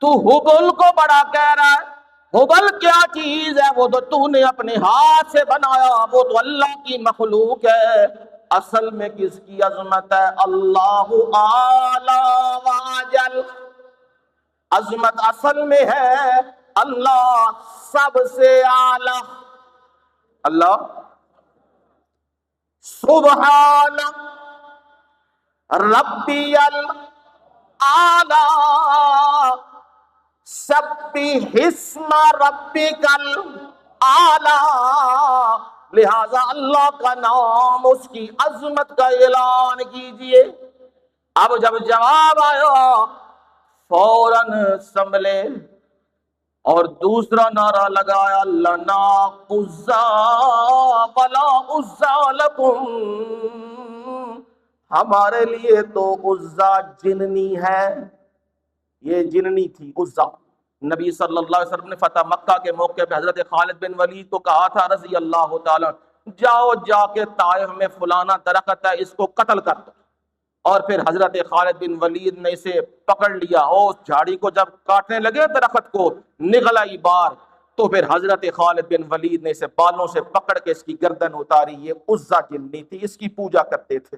تو ہبل کو بڑا کہہ رہا ہے۔ ہبل کیا چیز ہے؟ وہ تو نے اپنے ہاتھ سے بنایا، وہ تو اللہ کی مخلوق ہے۔ اصل میں کس کی عظمت ہے؟ اللہ اعلی و اجل۔ عظمت اصل میں ہے اللہ سب سے اعلی۔ اللہ سبحان ربی الاعلی سبح اسم ربک الاعلی۔ لہذا اللہ کا نام، اس کی عظمت کا اعلان کیجئے۔ اب جب جواب آیا فوراً سنبھلے اور دوسرا نعرہ لگایا، لنا عزا ولا عزا لکم۔ ہمارے لیے تو عزا جننی ہے، یہ جننی تھی عزا۔ نبی صلی اللہ علیہ وسلم نے فتح مکہ کے موقع پہ حضرت خالد بن ولید کو کہا تھا رضی اللہ تعالیٰ، جاؤ جا کے طائف میں فلانا درخت ہے اس کو قتل کر دو۔ اور پھر حضرت خالد بن ولید نے اسے پکڑ لیا، اور اس جھاڑی کو جب کاٹنے لگے درخت کو نگلائی بار، تو پھر حضرت خالد بن ولید نے اسے بالوں سے پکڑ کے اس کی گردن اتاری۔ یہ عزا جننی تھی، اس کی پوجا کرتے تھے۔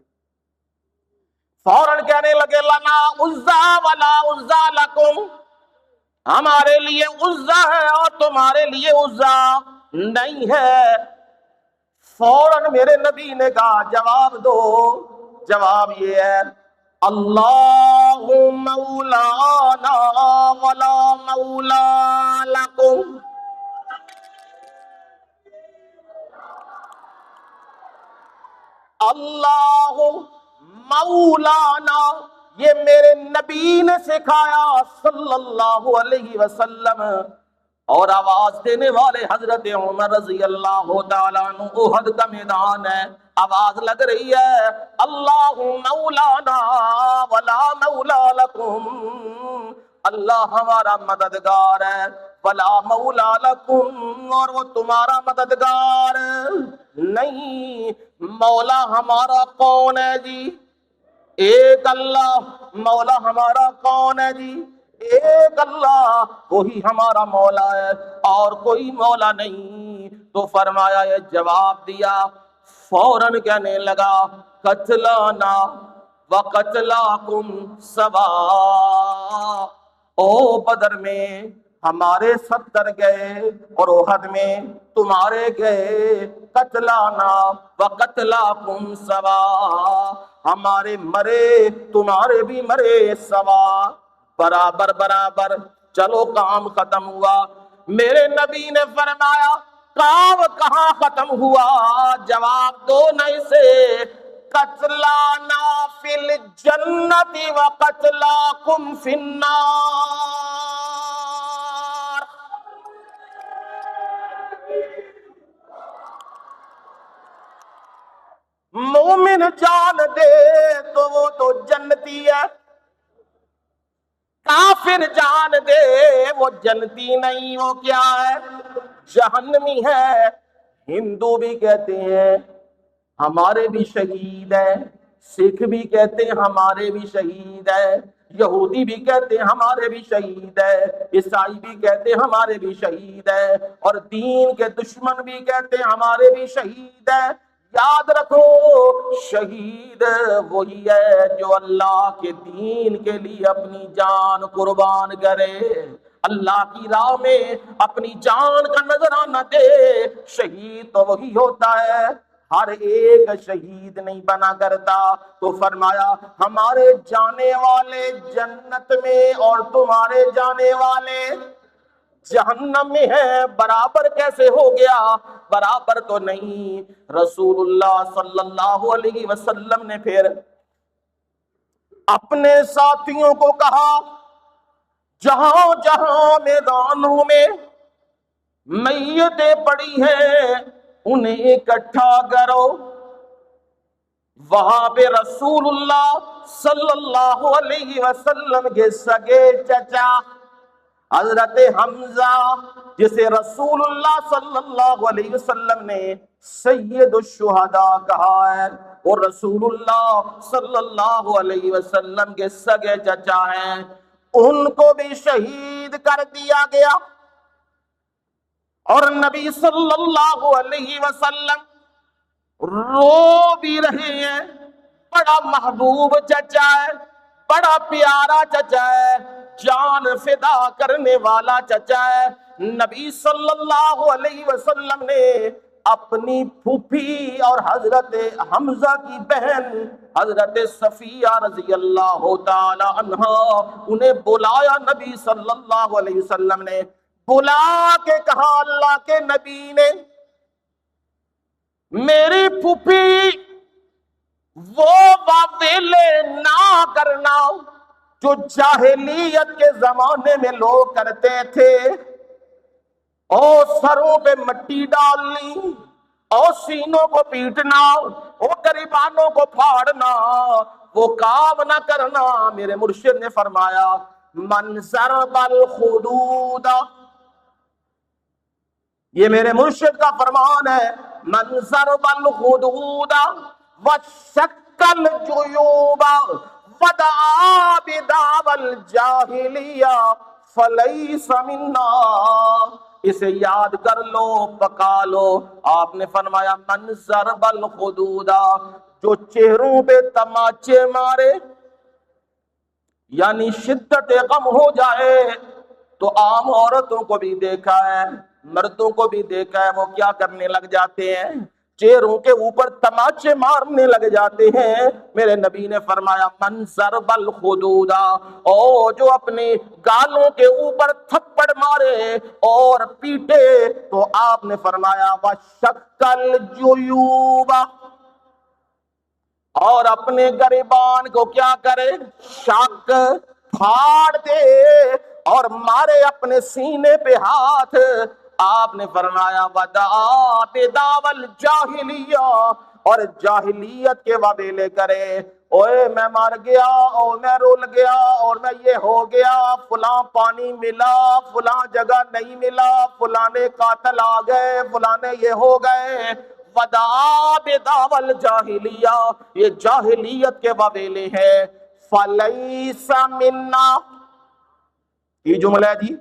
فوراً کہنے لگے لنا عزا ولا عزا لکم، ہمارے لیے عزا ہے اور تمہارے لیے عزا نہیں ہے۔ فوراً میرے نبی نے کہا جواب دو۔ جواب یہ ہے، اللہ مولانا ولا مولا لکم۔ اللہ مولانا، یہ میرے نبی نے سکھایا صلی اللہ علیہ وسلم۔ اور آواز دینے والے حضرت عمر رضی اللہ تعالیٰ عنہ، احد کا میدان ہے، آواز لگ رہی ہے، اللہ مولانا ولا مولا لکم، اللہ ہمارا مددگار ہے، ولا مولا لکم، اور وہ تمہارا مددگار نہیں۔ مولا ہمارا کون ہے جی؟ ایک اللہ۔ مولا ہمارا کون ہے جی؟ ایک اللہ، وہی ہمارا مولا ہے اور کوئی مولا نہیں۔ تو فرمایا، یہ جواب دیا، فوراً کہنے لگا قتلانا وقتلاکم سواء۔ او بدر میں ہمارے 70 گئے اور احد میں تمہارے گئے، قتلانا وقتلاکم سواء، ہمارے مرے تمہارے بھی مرے سوا، برابر برابر۔ چلو کام ختم ہوا۔ میرے نبی نے فرمایا کام کہاں ختم ہوا؟ جواب دو نہ اسے، قتلانا فی الجنت وقتلاکم فی النار۔ مومن جان دے تو وہ تو جنتی ہے، کافر جان دے وہ جنتی نہیں، وہ کیا ہے؟ جہنمی ہے۔ ہندو بھی کہتے ہیں ہمارے بھی شہید ہیں، سکھ بھی کہتے ہیں ہمارے بھی شہید ہیں، یہودی بھی کہتے ہیں ہمارے بھی شہید ہیں، عیسائی بھی کہتے ہیں ہمارے بھی شہید ہیں، اور دین کے دشمن بھی کہتے ہیں ہمارے بھی شہید ہیں۔ یاد رکھو، شہید وہی ہے جو اللہ کے دین کے لیے اپنی جان قربان کرے، اللہ کی راہ میں اپنی جان کا نذرانہ دے۔ شہید تو وہی ہوتا ہے، ہر ایک شہید نہیں بنا کرتا۔ تو فرمایا ہمارے جانے والے جنت میں اور تمہارے جانے والے جہنم میں ہے، برابر کیسے ہو گیا؟ برابر تو نہیں۔ رسول اللہ صلی اللہ علیہ وسلم نے پھر اپنے ساتھیوں کو کہا، جہاں جہاں میدانوں میں میتیں پڑی ہیں انہیں اکٹھا کرو۔ وہاں پہ رسول اللہ صلی اللہ علیہ وسلم کے سگے چچا حضرت حمزہ، جسے رسول اللہ صلی اللہ علیہ وسلم نے سید الشہداء کہا ہے، اور رسول اللہ صلی اللہ علیہ وسلم کے سگے چچا ہیں، ان کو بھی شہید کر دیا گیا۔ اور نبی صلی اللہ علیہ وسلم رو بھی رہے ہیں، بڑا محبوب چچا ہے، بڑا پیارا چچا ہے، جان فدا کرنے والا چچا ہے۔ نبی صلی اللہ علیہ وسلم نے اپنی پھوپھی اور حضرت حمزہ کی بہن حضرت صفیہ رضی اللہ تعالی عنہا انہیں بلایا۔ نبی صلی اللہ علیہ وسلم نے بلا کے کہا، اللہ کے نبی نے میری پھوپھی وہ واویلے نہ کرنا جو جاہلیت کے زمانے میں لوگ کرتے تھے، اور سروں پہ مٹی ڈالنی، اور سینوں کو پیٹنا، اور غریبانوں کو پھاڑنا، وہ کام نہ کرنا۔ میرے مرشد نے فرمایا من ضرب الخدود، یہ میرے مرشد کا فرمان ہے، من ضرب الخدود وشک الجیوب ودعا بدعوی الجاہلیہ فلیس منا۔ اسے یاد کر لو، پکا لو۔ آپ نے فرمایا من ضرب الخدود، جو چہروں پہ تماچے مارے، یعنی شدت غم ہو جائے تو عام عورتوں کو بھی دیکھا ہے، مردوں کو بھی دیکھا ہے، وہ کیا کرنے لگ جاتے ہیں؟ چہروں کے اوپر تماچے مارنے لگ جاتے ہیں۔ میرے نبی نے فرمایا من ضرب الخدود، اور جو اپنے گالوں کے اوپر تھپڑ مارے اور پیٹے، تو آپ نے فرمایا وشک الجیوب، اور اپنے گریبان کو کیا کرے؟ شک پھاڑ دے اور مارے اپنے سینے پہ ہاتھ۔ آپ نے فرمایا ودعا بدعوی الجاہلیہ، اور جاہلیت کے وبیلے کرے، اوے میں مر گیا، اور میں رول گیا، اور میں یہ ہو گیا، فلاں پانی ملا، فلاں جگہ نہیں ملا، فلانے قاتل آ گئے، فلانے یہ ہو گئے۔ ودعا بدعوی الجاہلیہ، یہ جاہلیت کے وبیلے ہیں۔ فلیس منا، یہ جملہ ہے جی،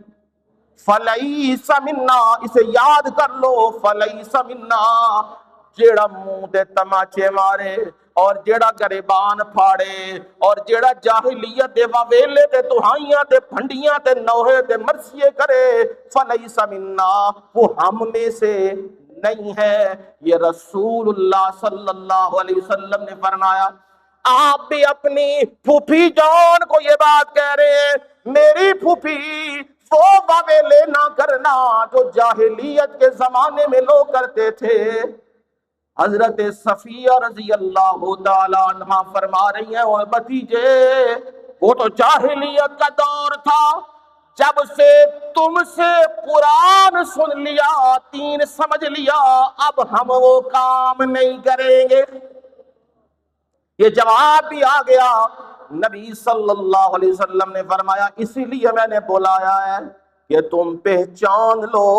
فلیس منا، اسے یاد کر لو، فلیس منا، جیڑا منہ دے تماچے مارے، اور جیڑا گریبان پھاڑے، اور جیڑا جاہلیت دے وویلے تے دہائیاں تے پھنڈیاں تے نوحے تے مرثیے کرے، فلیس منا، وہ ہم میں سے نہیں ہے۔ یہ رسول اللہ صلی اللہ علیہ وسلم نے فرمایا۔ آپ بھی اپنی پھوپھی جان کو یہ بات کہہ رہے ہیں، میری پھوپھی وہ وویلے نہ کرنا جو جاہلیت کے زمانے میں لوگ کرتے تھے۔ حضرت صفیہ رضی اللہ تعالی عنہ فرما رہی ہیں، اور بھتیجے وہ تو جاہلیت کا دور تھا، جب سے تم سے قرآن سن لیا، دین سمجھ لیا، اب ہم وہ کام نہیں کریں گے۔ یہ جواب بھی آ گیا۔ نبی صلی اللہ علیہ وسلم نے فرمایا اسی لیے میں نے بلایا ہے کہ تم پہچان لو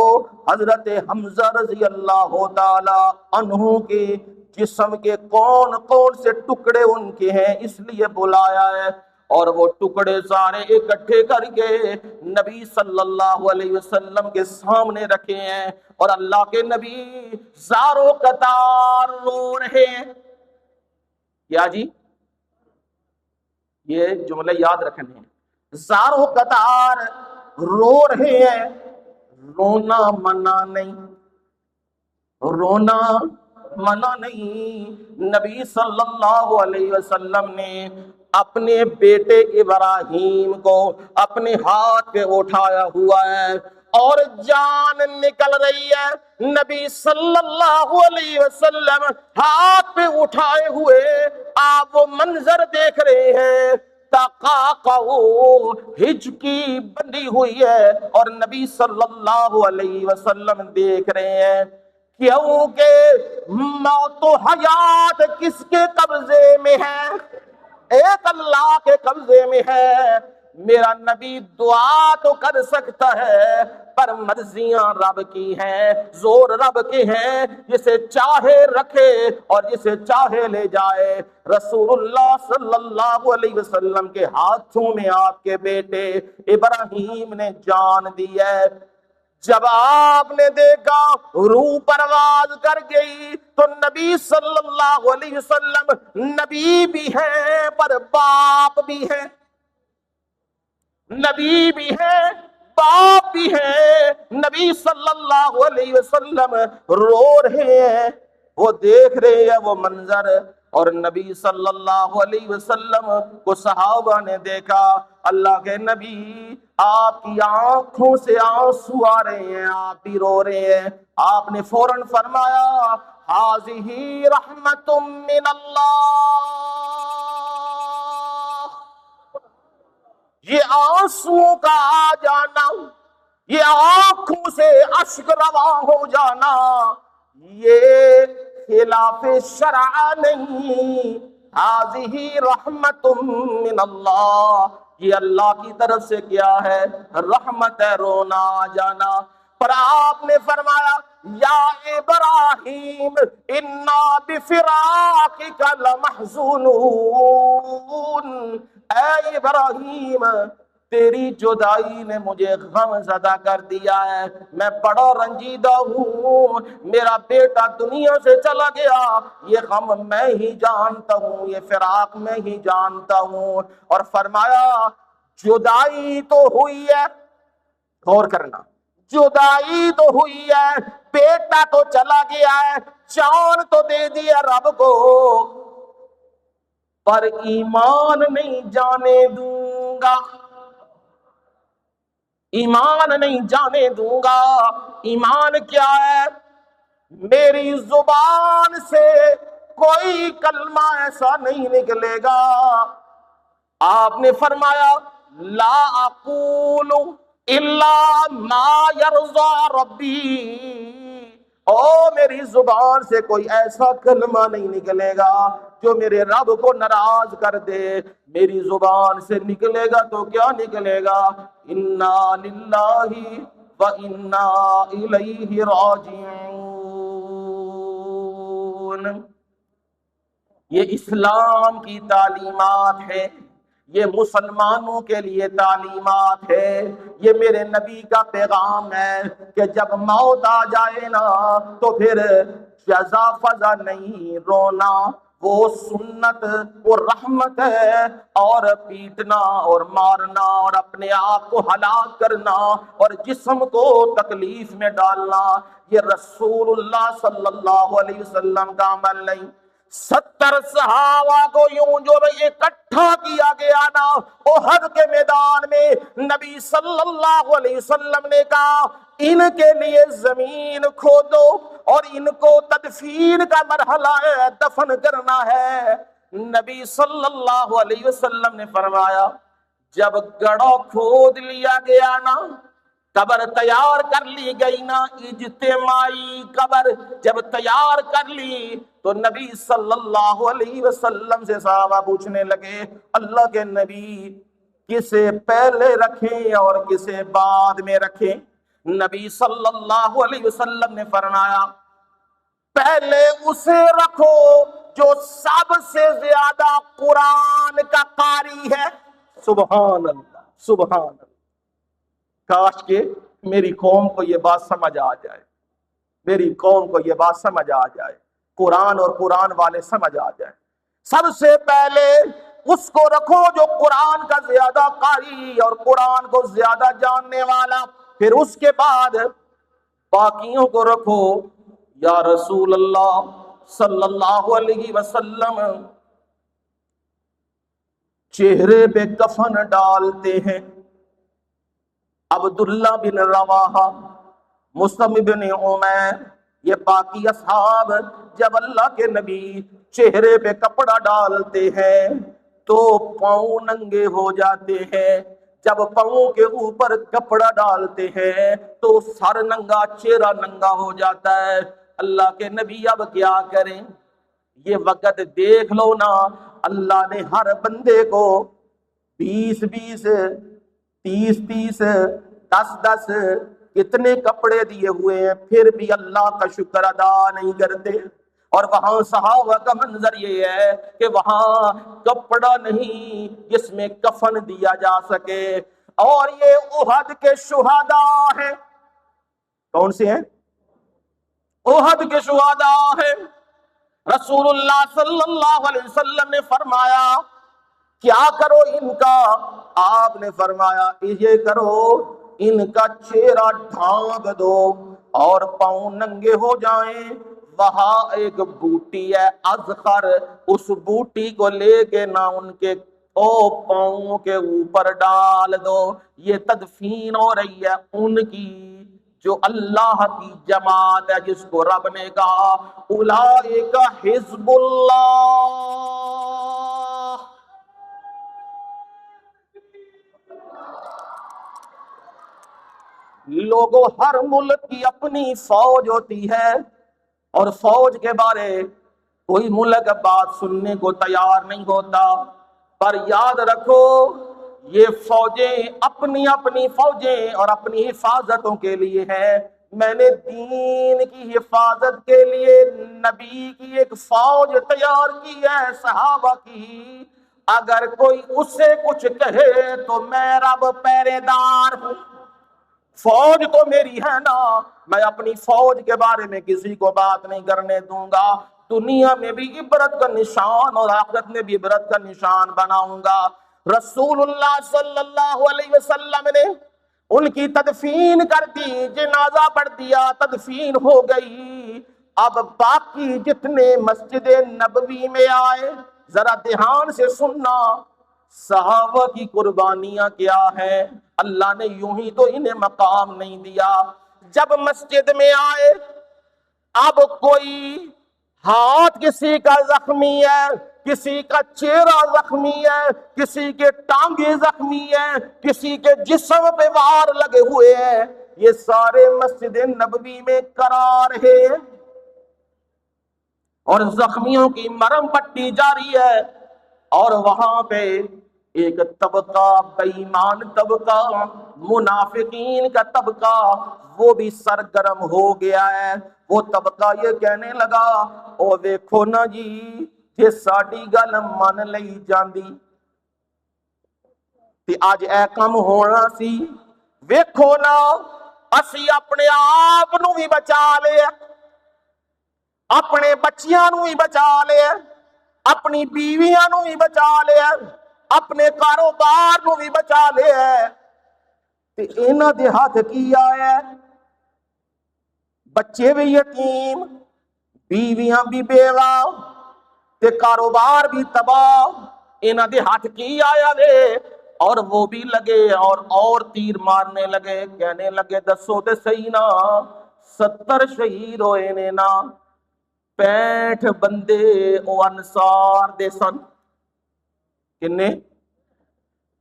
حضرت حمزہ رضی اللہ تعالی عنہ کے جسم کے کون کون سے ٹکڑے ان کے ہیں، اس لیے بلایا ہے۔ اور وہ ٹکڑے سارے اکٹھے کر کے نبی صلی اللہ علیہ وسلم کے سامنے رکھے ہیں، اور اللہ کے نبی زاروں قطار رو رہے ہیں۔ کیا جی؟ یہ جملے یاد رکھنے ہیں، زاروں قطار رو رہے ہیں۔ رونا منع نہیں، رونا منع نہیں۔ نبی صلی اللہ علیہ وسلم نے اپنے بیٹے ابراہیم کو اپنے ہاتھ پہ اٹھایا ہوا ہے اور جان نکل رہی ہے۔ نبی صلی اللہ علیہ وسلم ہاتھ پہ اٹھائے ہوئے آپ وہ منظر دیکھ رہے ہیں، تقاقعو ہچکی بندی ہوئی ہے، اور نبی صلی اللہ علیہ وسلم دیکھ رہے ہیں کیونکہ موت و حیات کس کے قبضے میں ہے؟ ایک اللہ کے قبضے میں ہے۔ میرا نبی دعا تو کر سکتا ہے پر مرضیاں رب کی ہیں، زور رب کے ہیں، جسے چاہے رکھے اور جسے چاہے لے جائے۔ رسول اللہ صلی اللہ علیہ وسلم کے ہاتھوں میں آپ کے بیٹے ابراہیم نے جان دی ہے۔ جب آپ نے دیکھا روح پرواز کر گئی تو نبی صلی اللہ علیہ وسلم نبی بھی ہیں پر باپ بھی ہیں، نبی بھی ہیں باپ بھی ہیں۔ نبی صلی اللہ علیہ وسلم رو رہے ہیں، وہ دیکھ رہے ہیں وہ منظر، اور نبی صلی اللہ علیہ وسلم کو صحابہ نے دیکھا۔ اللہ کے نبی آپ کی آنکھوں سے آنسو آ رہے ہیں، آپ بھی رو رہے ہیں۔ آپ نے فوراً فرمایا ہذہ رحمت من اللہ، یہ آنسوؤں کا آ جانا، یہ آنکھوں سے اشک رواں ہو جانا، یہ خلاف شرع نہیں، ہذہ رحمت من اللہ، یہ اللہ کی طرف سے کیا ہے؟ رحمت ہے، رونا آ جانا۔ پر آپ نے فرمایا یا ابراہیم انا بفراقک لمحزونون، اے ابراہیم تیری جدائی نے مجھے غم زدہ کر دیا ہے، میں بڑا رنجیدہ ہوں، میرا بیٹا دنیا سے چلا گیا، یہ غم میں ہی جانتا ہوں، یہ فراق میں ہی جانتا ہوں۔ اور فرمایا جدائی تو ہوئی ہے، غور کرنا، جدائی تو ہوئی ہے، بیٹا تو چلا گیا ہے، جان تو دے دیا رب کو، پر ایمان نہیں جانے دوں گا، ایمان نہیں جانے دوں گا۔ ایمان کیا ہے؟ میری زبان سے کوئی کلمہ ایسا نہیں نکلے گا۔ آپ نے فرمایا لا اقول الا ما یرضی ربی، او میری زبان سے کوئی ایسا کلمہ نہیں نکلے گا جو میرے رب کو ناراض کر دے۔ میری زبان سے نکلے گا تو کیا نکلے گا؟ انا للہ و انا الیہ راجعون۔ یہ اسلام کی تعلیمات ہے، یہ مسلمانوں کے لیے تعلیمات ہے، یہ میرے نبی کا پیغام ہے کہ جب موت آ جائے نا تو پھر جزا فضا نہیں، رونا وہ سنت، وہ رحمت ہے، اور پیٹنا اور مارنا اور اپنے آپ کو ہلاک کرنا اور جسم کو تکلیف میں ڈالنا یہ رسول اللہ صلی اللہ علیہ وسلم کا عمل نہیں۔ 70 صحابہ کو یوں جو اکٹھا کیا گیا نا احد کے میدان میں، نبی صلی اللہ علیہ وسلم نے کہا ان کے لیے زمین کھودو اور ان کو تدفین کا مرحلہ ہے، دفن کرنا ہے۔ نبی صلی اللہ علیہ وسلم نے فرمایا جب گڑھا کھود لیا گیا نا، قبر تیار کر لی گئی نا، اجتماعی قبر جب تیار کر لی تو نبی صلی اللہ علیہ وسلم سے صحابہ پوچھنے لگے اللہ کے نبی کسے پہلے رکھیں اور کسے بعد میں رکھیں؟ نبی صلی اللہ علیہ وسلم نے فرمایا پہلے اسے رکھو جو سب سے زیادہ قرآن کا قاری ہے۔ سبحان اللہ سبحان اللہ، کاش کہ میری قوم کو یہ بات سمجھ آ جائے، میری قوم کو یہ بات سمجھ آ جائے، قرآن اور قرآن والے سمجھ آ جائے۔ سب سے پہلے اس کو رکھو جو قرآن کا زیادہ قاری اور قرآن کو زیادہ جاننے والا، پھر اس کے بعد باقیوں کو رکھو۔ یا رسول اللہ صلی اللہ علیہ وسلم چہرے پہ کفن ڈالتے ہیں۔ عبداللہ بن رواحہ، مصعب بن عمیر، یہ باقی اصحاب جب اللہ کے نبی چہرے پہ کپڑا ڈالتے ہیں تو پاؤں ننگے ہو جاتے ہیں، جب پاؤں کے اوپر کپڑا ڈالتے ہیں تو سر ننگا چہرہ ننگا ہو جاتا ہے۔ اللہ کے نبی اب کیا کریں؟ یہ وقت دیکھ لو نا، اللہ نے ہر بندے کو 20 30 10 کتنے کپڑے دیے ہوئے ہیں، پھر بھی اللہ کا شکر ادا نہیں کرتے۔ اور وہاں صحابہ کا منظر یہ ہے کہ وہاں کپڑا نہیں جس میں کفن دیا جا سکے۔ اور یہ احد کے شہداء ہیں۔ کون سے ہیں؟ احد کے شہداء ہیں۔ رسول اللہ صلی اللہ علیہ وسلم نے فرمایا کیا کرو ان کا؟ آپ نے فرمایا یہ کرو ان کا چہرہ ڈھانپ دو اور پاؤں ننگے ہو جائیں۔ وہاں ایک بوٹی ہے اذخر، اس بوٹی کو لے کے نہ ان کے پاؤں کے اوپر ڈال دو۔ یہ تدفین ہو رہی ہے ان کی جو اللہ کی جماعت ہے، جس کو رب نے کہا اولئک حزب اللہ۔ لوگوں، ہر ملک کی اپنی فوج ہوتی ہے اور فوج کے بارے کوئی ملک بات سننے کو تیار نہیں ہوتا، پر یاد رکھو یہ فوجیں اپنی اپنی فوجیں اور اپنی حفاظتوں کے لیے ہیں۔ میں نے دین کی حفاظت کے لیے نبی کی ایک فوج تیار کی ہے، صحابہ کی۔ اگر کوئی اس سے کچھ کہے تو میں رب پہرے دار ہوں، فوج تو میری ہے نا، میں اپنی فوج کے بارے میں کسی کو بات نہیں کرنے دوں گا۔ دنیا میں بھی عبرت کا نشان اور آخرت میں بھی عبرت کا نشان بناؤں گا۔ رسول اللہ صلی اللہ علیہ وسلم نے ان کی تدفین کر دی، جنازہ پڑھ دیا، تدفین ہو گئی۔ اب باقی جتنے مسجد نبوی میں آئے ذرا دھیان سے سننا، صحابہ کی قربانیاں کیا ہیں؟ اللہ نے یوں ہی تو انہیں مقام نہیں دیا۔ جب مسجد میں آئے، اب کوئی ہاتھ کسی کا زخمی ہے، کسی کا چہرہ زخمی ہے، کسی کے ٹانگیں زخمی ہیں، کسی کے جسم پہ وار لگے ہوئے ہیں، یہ سارے مسجد نبوی میں کرا رہے ہیں اور زخمیوں کی مرہم پٹی جاری ہے۔ اور وہاں پہ ایک طبقہ بے ایمان طبقہ، منافقین کا طبقہ، وہ بھی سرگرم ہو گیا ہے۔ وہ طبقہ یہ کہنے لگا او دیکھو نا جی یہ ساڈی گل من لئی جاندی تے اج اے کم ہونا سی، ویکھو نا اسی اپنے آپ نو بھی بچا لیا، اپنے بچیاں نو بھی بچا لیا، اپنی بیویاں نو بھی بچا لیا، اپنے کاروبار نو بھی بچا لیا، تے انہاں دے ہاتھ کی آیا؟ بچے بھی یتیم، بیویاں بھی بیوہ، تے کاروبار بھی تباہ، انہاں دے ہاتھ کی آیا دے؟ اور وہ بھی لگے اور تیر مارنے لگے، کہنے لگے دسو تے صحیح نا 70 شہید ہوئے نے نا، 65 بندے او انصار دے سن، کنے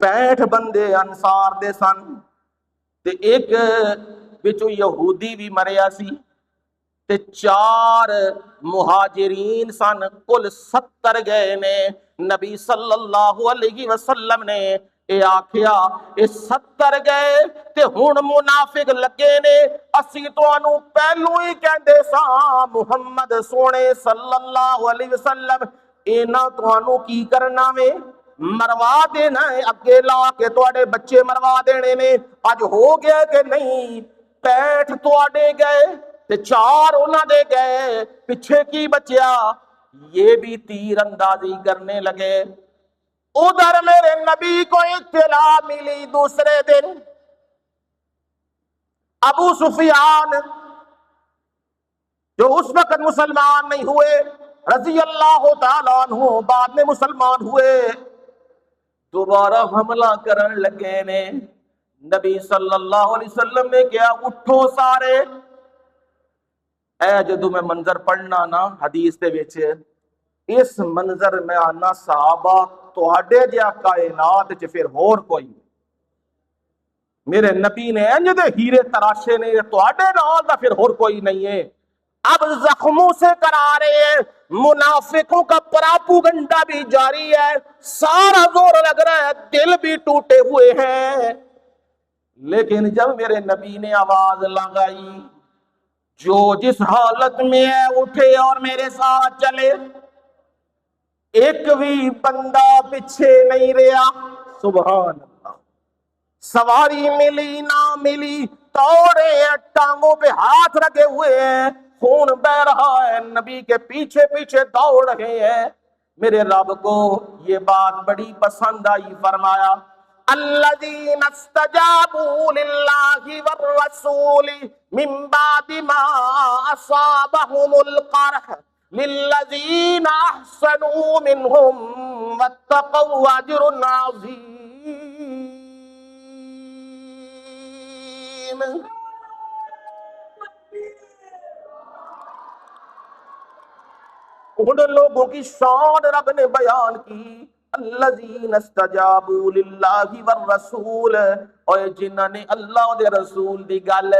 65 بندے انصار دے سن، تے ایک بچو یہودی بھی مریا سی، تے 4 مہاجرین سن، کل 70 گئے نے۔ نبی صلی اللہ علیہ وسلم نے اے آکھیا اے 70 گئے تے ہن منافق لگے نے، اسی تانوں پہلو ہی کہندے ساں محمد سونے صلی اللہ علیہ وسلم اینا تانوں کی کرنا وے، مروا دینا ہے، اگے لا کے تواڈے بچے مروا دینے نے۔ اج ہو گیا کہ نہیں؟ 65 تواڈے گئے تے 4 انہاں دے گئے، پیچھے کی بچیا؟ یہ بھی تیر اندازی کرنے لگے۔ ادھر میرے نبی کو اطلاع ملی دوسرے دن، ابو سفیان جو اس وقت مسلمان نہیں ہوئے رضی اللہ تعالیٰ عنہ، بعد میں مسلمان ہوئے، دوبارہ حملہ کرن لگے نے۔ نبی صلی اللہ علیہ وسلم نے کہا اٹھو سارے۔ اے جدو میں منظر پڑھنا نا حدیث دے وچ، اس منظر میں آنا صحابہ تواڈے جہا کائنات چ پھر ہور کوئی نہیں۔ میرے نبی نے انج دے ہیرے تراشے نے، تواڈے نال دا پھر ہور کوئی نہیں ہے۔ اب زخموں سے کرا رہے ہیں، منافقوں کا پراپوگنڈا بھی جاری ہے، سارا زور لگ رہا ہے، دل بھی ٹوٹے ہوئے ہیں۔ لیکن جب میرے نبی نے آواز لگائی جو جس حالت میں ہے اٹھے اور میرے ساتھ چلے، ایک بھی بندہ پیچھے نہیں رہا۔ سبحان اللہ۔ سواری ملی نہ ملی، توڑے ہیں، ٹانگوں پہ ہاتھ رکھے ہوئے ہیں، خون بہ رہا ہے، نبی کے پیچھے پیچھے دوڑ رہے ہیں۔ میرے رب کو یہ بات بڑی پسند آئی، فرمایا الذین استجابوا للہ والرسول من بعد ما اصابهم القرح للذین احسنوا منهم واتقوا اجر عظیم۔ ان لوگوں کی شان رب نے بیان کی، الذین استجابوا للہ والرسول، اور جنہاں نے اللہ دے رسول دی گل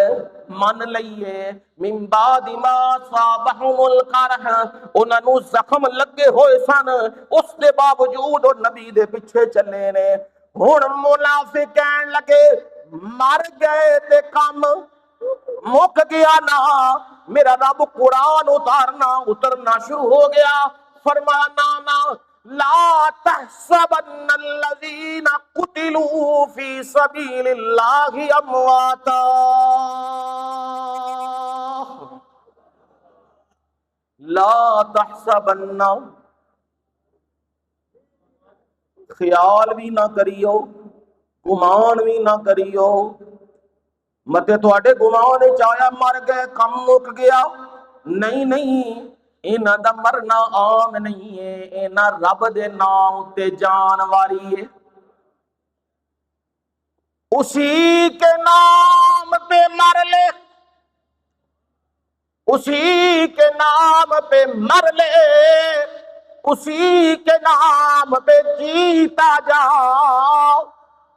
من لئیے، من بعد ما صابہم القرح، انہاں نو زخم لگے ہوئے سن، اس دے باوجود وہ نبی دے پیچھے چلے نے۔ ہن منافق کہن لگے مر گئے تے کم مک گیا نا، میرا رب قرآن اترنا شروع ہو گیا۔ فرمانا نا لا تحسبن الذین قتلوا فی سبیل اللہ امواتا، لا تحسبن، خیال بھی نہ کریو، گمان بھی نہ کریو، متے تواڈے گمان چایا مر گئے کم مک گیا، نہیں نہیں، انہاں دا مرنا عام نہیں ہے، انہاں رب دے نام تے جان واری ہے۔ اسی کے نام پہ مر لے، اسی کے نام پہ مر لے، اسی کے نام پہ جیتا جا،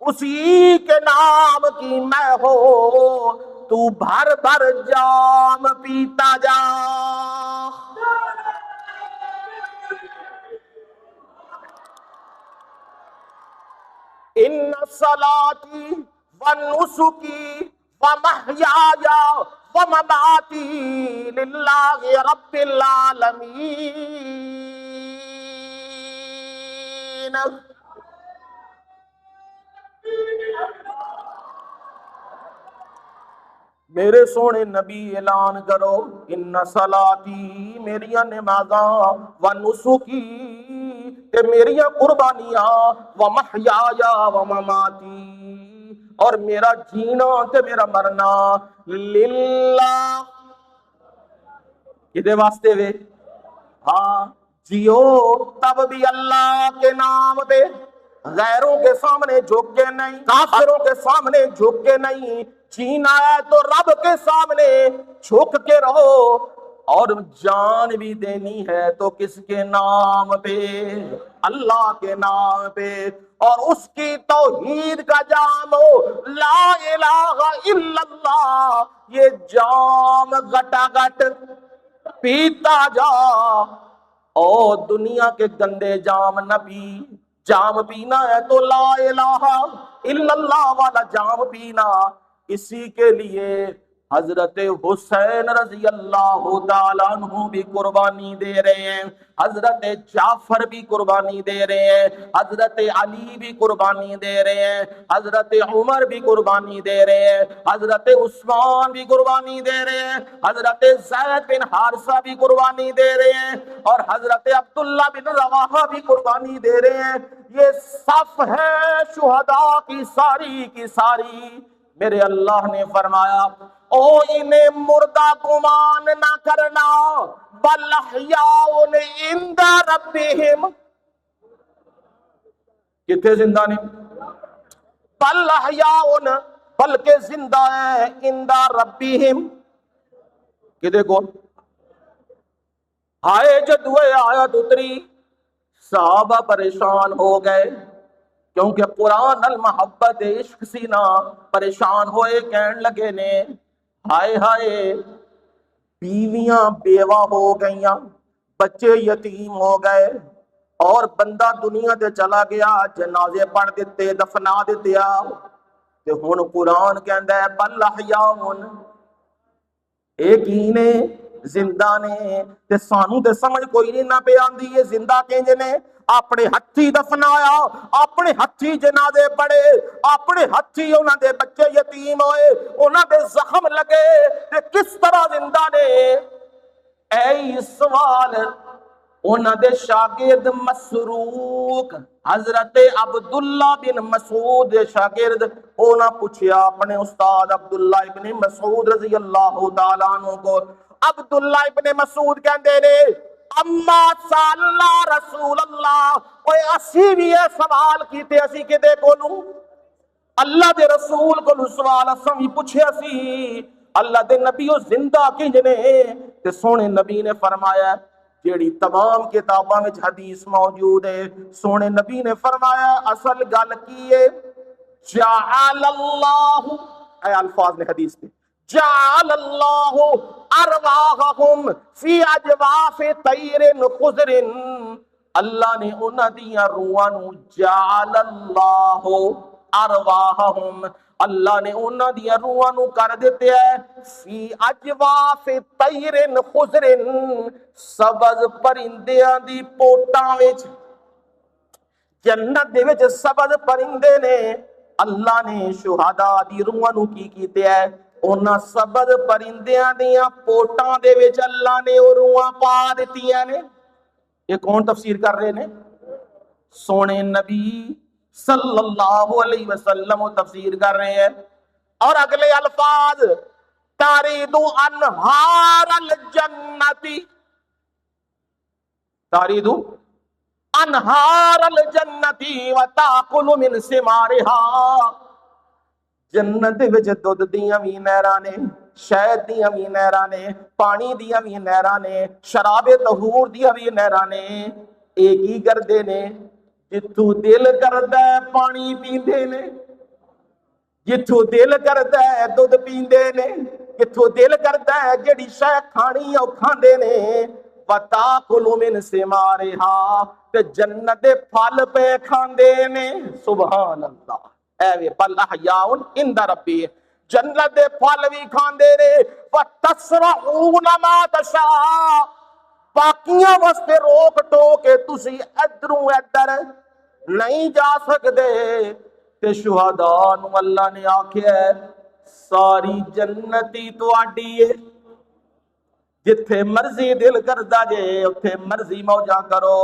اسی کے نام کی میں ہو، تو بھر بھر جام پیتا جا۔ ان صلاتی ونسکی ومحیای ومماتی للہ رب العالمین۔ میرے سونے نبی اعلان کرو، ان صلاتی، میریاں نمازاں، ونسکی، تے میریاں قربانیاں، ومحیایا ومماتی، اور میرا جینا تے میرا مرنا، للہ، کدے واسطے وے؟ ہاں، جیو تب بھی اللہ کے نام پہ، غیروں کے سامنے جھک کے نہیں، کافروں کے سامنے جھک کے نہیں، جینا ہے تو رب کے سامنے جھک کے رہو۔ اور جان بھی دینی ہے تو کس کے نام پہ؟ اللہ کے نام پہ۔ اور اس کی توحید کا جام ہو، لا الہ الا اللہ، یہ جام گٹا گٹ پیتا جا، اور دنیا کے گندے جام نہ پی۔ جام پینا ہے تو لا الہ الا اللہ والا جام پینا۔ اسی کے لیے حضرت حسین رضی اللہ تعالیٰ عنہ بھی قربانی دے رہے ہیں، حضرت جعفر بھی قربانی دے رہے ہیں، حضرت علی بھی قربانی دے رہے ہیں، حضرت عمر بھی قربانی دے رہے ہیں، حضرت عثمان بھی قربانی دے رہے ہیں، حضرت زید بن حارثہ بھی قربانی دے رہے ہیں، اور حضرت عبداللہ بن رواحہ بھی قربانی دے رہے ہیں۔ یہ صف ہے شہداء کی ساری۔ میرے اللہ نے فرمایا او انہیں مردہ گمان نہ کرنا، بل احیاء عند ربہم، کتنے زندہ نے؟ بل احیاء، بلکہ زندہ ہے، عند ربہم، کہ دیکھو ہائے جدوے آیت اتری صحابہ پریشان ہو گئے، کیونکہ قرآن المحبت عشق سینا پریشان ہوئے، کہنے لگے نے ہائے ہائے بیویاں بیوہ ہو گئیاں، بچے یتیم ہو گئے، اور بندہ دنیا تے چلا گیا، جنازے پڑھ دیتے، دفنا دیتے آ، تے ہن قرآن کہندا ہے بل احیاء، ایک ہی نے زندہ نے، تے سانو تے سمجھ کوئی نہیں نہ پہ آندی یہ زندہ کنج نے، اپنے ہتھی دفنایا، اپنے ہتھی جنازے پڑے، اپنے ہتھی انہاں دے بچے یتیم ہوئے، انہاں دے زخم لگے، تے کس طرح زندہ نے؟ اے سوال انہاں دے شاگرد مسروق حضرت عبداللہ بن مسعود دے شاگرد، انہاں پوچھیا اپنے استاد عبداللہ ابن مسعود رضی اللہ تعالیٰ عنہ کو، عبداللہ ابن مسعود کہندے نے اما صلی رسول اللہ، اوے اسی بھی یہ سوال کیتے، اسی کدے کولوں؟ اللہ دے رسول کو سوال اساں بھی پوچھیا سی، اللہ دے نبیو زندہ کنج نے؟ تے سونے نبی نے فرمایا، جیڑی تمام کتاباں وچ حدیث موجود ہے، سونے نبی نے فرمایا اصل گل کی ہے، جعل اللہ، اے الفاظ نے حدیث کے، جعل اللہ ارواحہم فی اجواف طیر خضر، اللہ نے انہاں دیاں روحاں نو، جعل اللہ ارواحہم، اللہ نے انہاں دیاں روحاں نو کر دیتے ہیں فی اجواف طیر خضر، سبز پرندیاں دی پوٹاں وچ، جنت دے وچ سبز پرندے نے، اللہ نے شہداء دی روحاں نو کی کیتے ہے، انہاں سبز پرندیاں دیاں پوٹاں دے وچ اللہ نے او روحاں پا دتیاں نے۔ یہ کون تفسیر کر رہے نے؟ سونے نبی صلی اللہ علیہ وسلم تفسیر کر رہے ہیں، اور اگلے الفاظ تارید انہار الجنتی، تارید انہار الجنتی وتاکل من ثمارها، جنت وچ دودھ دیاں وی نہراں نے، شہد دیاں وی نہراں نے، پانی دیاں وی نہراں نے، شراب طہور دیاں وی نہراں نے، ایک ہی کردے نے جتھوں دل کردا ہے پانی پیندے نے، جتھوں دل کردا ہے دودھ پیندے نے، جتھوں دل کردا ہے جڑی شے کھانی او کھاندے نے، وتاکل من ثمارها، تے جنت دے پھل پہ کھاندے نے، سبحان اللہ، اے بل احیاء عند ربی، جنت دے پھل بھی کھاندے نے، وتسرعون ما تشاء، باقیاں واسطے روک ٹوک کے تسی ادھروں ادھر نہیں جا سکدے، تے شہداء نو اللہ نے آکھیا ہے ساری جنتی تواڈی ہے، جتھے مرضی دل کردا جے اتھے مرضی موجاں کرو۔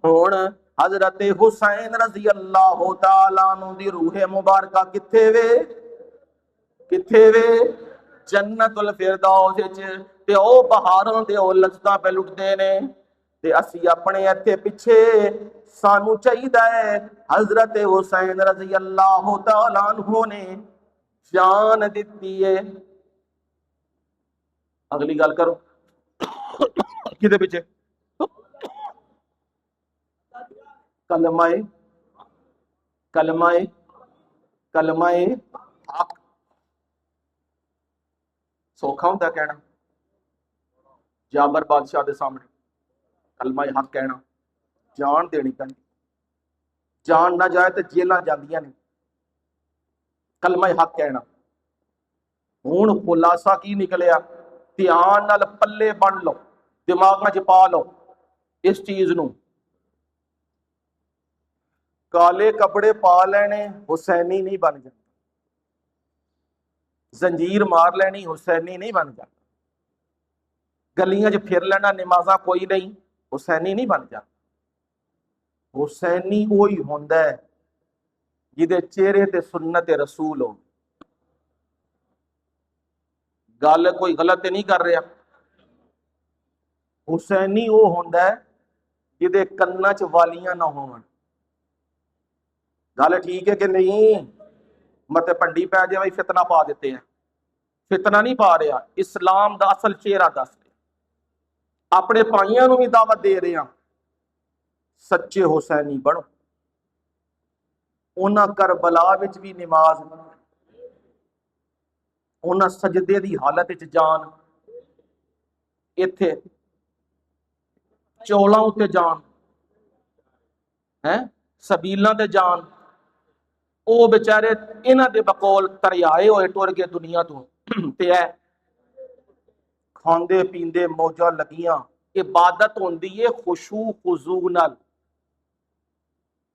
ہن حضرت حسین رضی اللہ تعالیٰ عنہ دی روح مبارکہ کتھے وے؟ کتھے وے؟ جنت الفردوس وچ، تے او بہاراں تے او لذتاں پہ لٹدے نے، تے اسی اپنے ایتھے پیچھے سانو چاہیدا ہے حضرت حسین رضی اللہ تعالیٰ عنہ نے جان دتی ہے۔ اگلی گل کرو، کدے پیچھے؟ کلمہ کلمہ کلمہ حق سوکھا ہوتا کہنا، جابر بادشاہ دے سامنے کلمہ حق کہنا، جان دینی پہنی، جان نہ جائے تو جیلاں جاندیاں نے، کلمہ حق کہنا۔ ہون خلاصہ کی نکلیا، دھیان نال پلے بن لو، دماغ چ پا لو اس چیز نو، کالے کپڑے پا لینے حسینی نہیں بن جاتا، زنجیر مار لینی حسینی نہیں بن جاتا، گلیاں چ پھر لینا نمازاں کوئی نہیں حسینی نہیں بن جاتا۔ حسینی وہی ہوندا ہے جدے چہرے تے سنت رسول ہو۔ گل کوئی غلط تے نہیں کر رہا، حسینی وہ ہوندا ہے جدے کنا چ والیاں نہ ہون۔ گل ٹھیک ہے کہ نہیں؟ مت پنڈی پی جائے فتنہ پا دیتے ہیں، فتنہ نہیں پا رہا، اسلام دا اصل چہرہ دس رہے، اپنے پائیاں نو بھی دعوت دے رہے ہیں سچے حسینی بنو۔ انہاں کربلا وچ بھی نماز، انہاں سجدے دی حالت وچ جان، ایتھے چولاں اتے جان ہے، سبیلاں تے جان، او بیچارے انہاں دے بقول تریائے ہوئے ٹر گئے دنیا تو تے ہے کھاندے پیندے موجاں لگیاں۔ عبادت ہوندی ہے خشوع خضوع نال،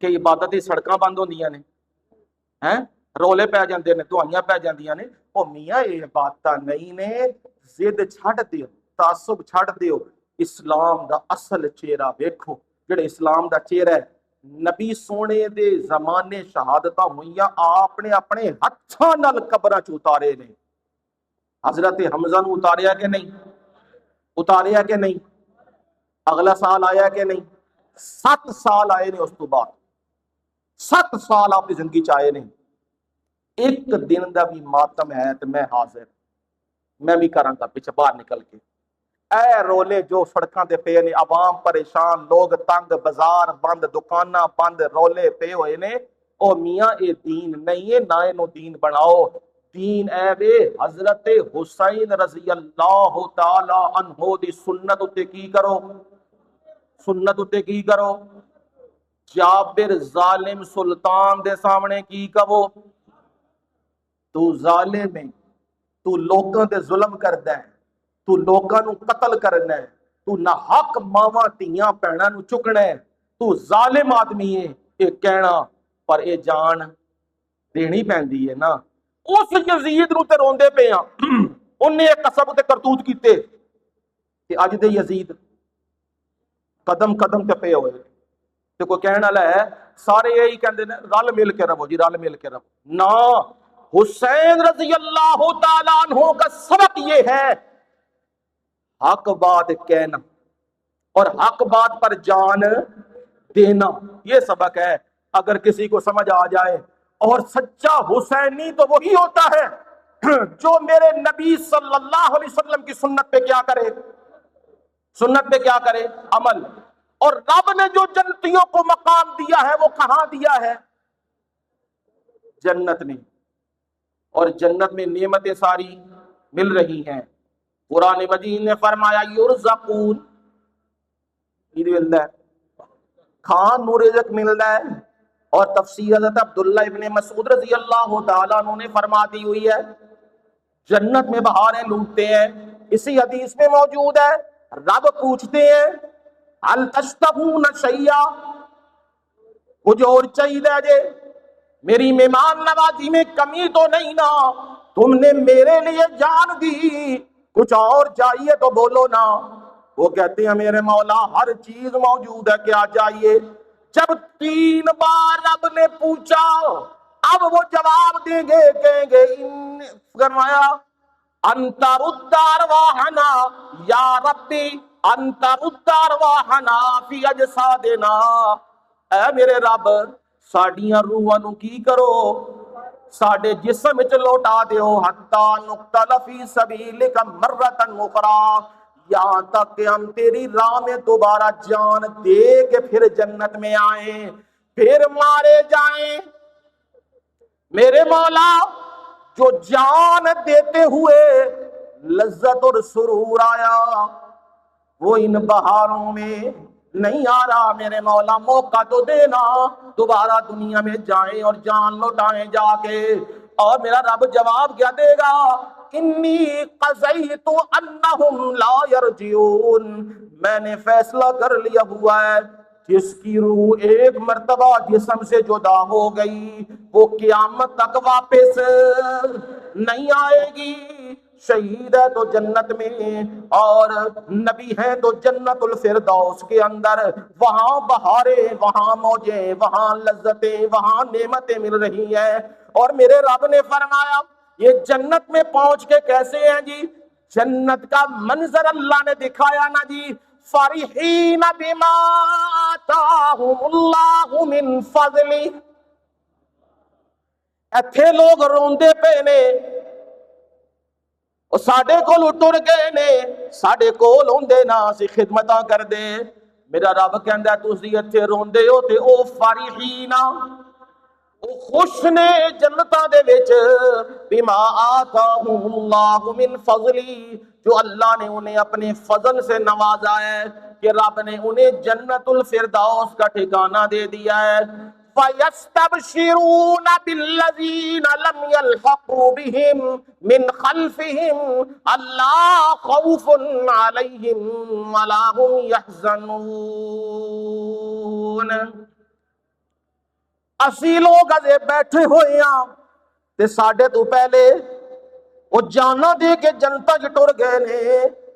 کہ عبادت دی سڑکاں بند ہوندیاں نے ہیں، رولے پی جاندے نے، دعائیاں پی جاندیاں نے، او میاں یہ باتاں نہیں نے، ضد چھڈ دیو، تعصب چھڈ دیو، اسلام دا اصل چہرہ ویکھو۔ جڑے اسلام دا چہرہ ہے، نبی سونے دے زمانے شہادتاں ہوئیاں، آپ نے اپنے ہتھاں نال قبراں چ اتارے نے۔ حضرت حمزہ نو اتاریا کہ نہیں؟ اتاریا کہ نہیں؟ اگلا سال آیا کہ نہیں؟ 7 سال آئے نے، اس تو بعد 7 سال آپ کی زندگی چاہے نہیں، ایک دن دا بھی ماتم ہے تو میں حاضر، میں بھی کراں گا پیچھے باہر نکل کے۔ اے رولے جو سڑکاں تے پے نے، عوام پریشان، لوگ تنگ، بازار بند، دکاناں بند، رولے پے ہوئے نے، او میاں اے دین نہیں ہے، نہ اینو دین بناؤ۔ دین اے وے حضرت حسین رضی اللہ تعالی عنہ دی سنت اتے کی کرو، سنت اتے کی کرو۔ جابر ظالم سلطان دے سامنے کی کہو، تو ظالم ہے، تو لوکاں تے ظلم کردا ہے، تو لوکاں نو قتل کرنا ہے، تو نہ حق ماواں تیاں بہناں نو چکنا ہے، تو ظالم آدمی ہے، یہ کہنا پر اے جان دینی پیندی ہے نا۔ اس یزید نو تے روندے پے ہاں، انہیں ایک قسم تے کرتوت کیتے کہ اج دے یزید قدم قدم تے پے ہوئے تے کوئی کہنا والا ہے سارے یہی کہندے نے رل مل کے رہو جی، رل مل کے رہو نا۔ حسین رضی اللہ تعالیٰ عنہ کا سبق یہ ہے حق بات کہنا اور حق بات پر جان دینا، یہ سبق ہے۔ اگر کسی کو سمجھ آ جائے، اور سچا حسینی تو وہی ہوتا ہے جو میرے نبی صلی اللہ علیہ وسلم کی سنت پہ کیا کرے، سنت پہ کیا کرے، عمل۔ اور رب نے جو جنتیوں کو مقام دیا ہے وہ کہاں دیا ہے؟ جنت میں، اور جنت میں نعمتیں ساری مل رہی ہیں۔ قرآن مجید نے فرمایا یرزقون، کھان نو رزق مل رہا ہے۔ اور تفسیر حضرت عبداللہ ابن مسعود رضی اللہ تعالیٰ عنہ نے فرما دی ہوئی ہے جنت میں بہاریں لوٹتے ہیں۔ اسی حدیث میں موجود ہے رب پوچھتے ہیں هل تشتهون شیئا، کچھ اور چاہیے جے، میری مہمان نوازی میں کمی تو نہیں نا، تم نے میرے لیے جان دی، کچھ اور چاہیے تو بولو نا۔ وہ کہتے ہیں میرے مولا ہر چیز موجود ہے، کیا چاہیے؟ جب 3 بار رب نے پوچھا اب وہ جواب دیں گے، کہیں گے فرمایا انت رد ارواحنا یا ربی انت رد ارواحنا فی اجسادنا، اے میرے رب ساڈیاں روحاں نو کی کرو، ساڈے جسم وچ لوٹا دیو، حتی نقتل فی سبیلک مرۃ اخری، یہاں تک کہ ہم تیری راہ میں دوبارہ جان دے کے پھر جنت میں آئیں، پھر مارے جائیں۔ میرے مولا جو جان دیتے ہوئے لذت اور سرور آیا وہ ان بہاروں میں نہیں آ رہا۔ میرے مولا موقع تو دینا، دوبارہ دنیا میں جائیں اور جان لوٹائیں جا کے۔ اور میرا رب جواب کیا دے گا؟ انی قضیت انہم لا یرجعون، میں نے فیصلہ کر لیا ہوا ہے جس کی روح ایک مرتبہ جسم سے جدا ہو گئی وہ قیامت تک واپس نہیں آئے گی۔ شہید ہے تو جنت میں، اور نبی ہے تو جنت الفردوس کے اندر، وہاں بہاریں، وہاں موجیں، وہاں لذتیں، وہاں نعمتیں مل رہی ہیں۔ اور میرے رب نے فرمایا یہ جنت میں پہنچ کے کیسے ہیں جی؟ جنت کا منظر اللہ نے دکھایا نا جی، فرحین بما آتاہم اللہ من فضلی، ایتھے لوگ روندے پے نے اور ساڈے کول ٹر گئے نے، ساڈے کول ہوندے نا اسی خدمتاں کر دے۔ میرا رب کہندا تسی ایتھے روندے ہو تے او فرحین، او خوش نے جنتاں دے وچ، بما آتاہم اللہ من فضلی، جو اللہ نے انہیں اپنے فضل سے نوازا ہے کہ رب نے انہیں جنت الفردوس کا ٹھکانہ دے دیا ہے۔ فَيَسْتَبْشِرُونَ بِالَّذِينَ لَمْ يَلْحَقُوا بِهِمْ مِنْ خَلْفِهِمْ أَلَّا خَوْفٌ عَلَيْهِمْ وَلَا هُمْ يَحْزَنُونَ۔ اسی لوگ اجے بیٹھے ہوئے ہاں تے ساڈے تو پہلے وہ جانا دے کے جنتا چ ٹر گئے نے،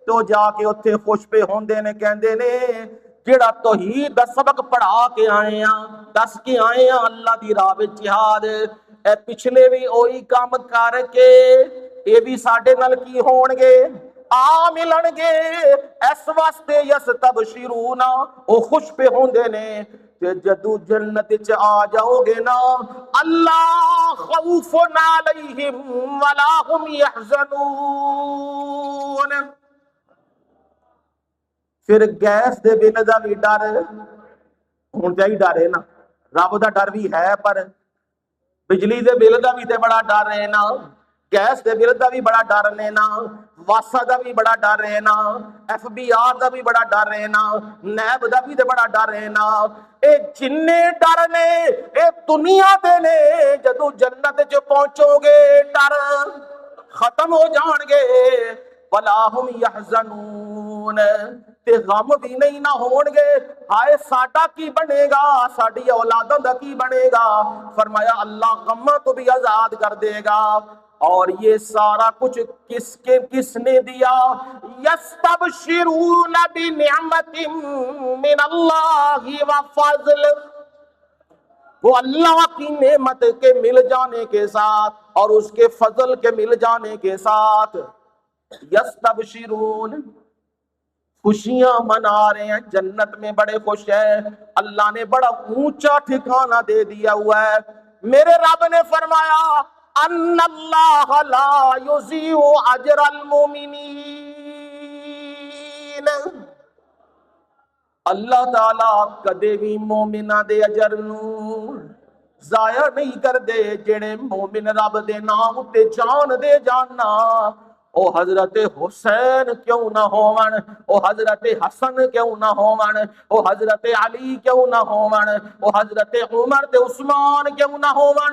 تو جا کے اتھے خوش پہ ہوندے نے، کہندے نے جڑا توحید دا سبق پڑھا کے آئے ہاں، دس کے آئے ہاں اللہ دی راہ وچ جہاد، اے پچھلے بھی اوہی کام کر کے اے بھی ساڈے نال کی ہون گے؟ آ ملن گے۔ اس واسطے یستبشرون، او خوش پہ ہوندے نے کہ جدو جنت چ آ جاؤ گے نا، اللہ خوف علیہم ولا هم یحزنون، پھر گیس دے بل دا بھی ڈر، ہن تے ہی ڈر ہے نا، رب دا ڈر بھی ہے، پر بجلی دے بل دا بھی تے بڑا ڈر ہے نا، گیس دے بل دا بھی بڑا ڈر ہے نا، واسا دا بھی بڑا ڈر ہے نا، ایف بی آر دا بھی بڑا ڈر ہے نا، نیب دا بھی تے بڑا ڈر ہے نا۔ اے جننے ڈر نے اے دنیا دے نے، جدو جنت جو پہنچو گے ڈر ختم ہو جان گے۔ وَلَا هُمْ يَحْزَنُونَ، تے غم بھی نہیں نہ ہون گے، ہائے ساڈا کی بنے گا، ساڈی اولاداں دا کی بنے گا؟ فرمایا اللہ غماں تو بھی آزاد کر دے گا۔ اور یہ سارا کچھ کس نے دیا؟ یستبشرون بنعمت من اللہ وفضل، وہ اللہ کی نعمت کے مل جانے کے ساتھ اور اس کے فضل کے مل جانے کے ساتھ یستبشرون، خوشیاں منا رہے ہیں، جنت میں بڑے خوش ہیں، اللہ نے بڑا اونچا ٹھکانہ دے دیا ہوا ہے۔ میرے رب نے فرمایا ان اللہ لا یضیع اجر المومنین، اللہ تعالیٰ کدے بھی مومنہ دے اجر نو ضائع نہیں کر دے۔ جڑے مومن رب دے نام تے جان دے جاننا، او حضرت حسین کیوں نہ ہون، او حضرت حسن کیوں نہ ہون، او حضرت علی کیوں نہ ہون، او حضرت عمر تے عثمان کیوں نہ ہون،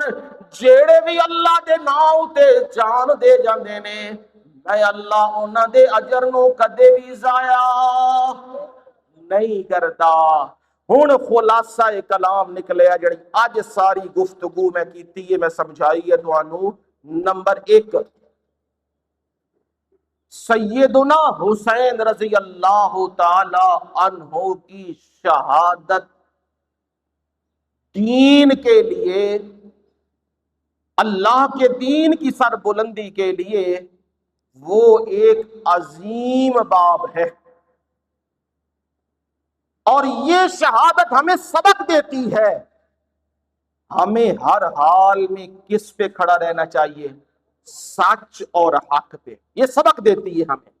جڑے بھی اللہ دے نام تے جان دے جاندے نے، میں اللہ انہاں دے اجر نو کدے بھی ضائع نہیں کرتا۔ ہن خلاصہ کلام نکلیا جڑی اج ساری گفتگو میں کیتی ہے، میں سمجھائی ہے تانوں۔ نمبر 1، سیدنا حسین رضی اللہ تعالی عنہ کی شہادت دین کے لیے، اللہ کے دین کی سربلندی کے لیے وہ ایک عظیم باب ہے، اور یہ شہادت ہمیں سبق دیتی ہے ہمیں ہر حال میں کس پہ کھڑا رہنا چاہیے؟ سچ اور حق پہ، یہ سبق دیتی ہے ہمیں۔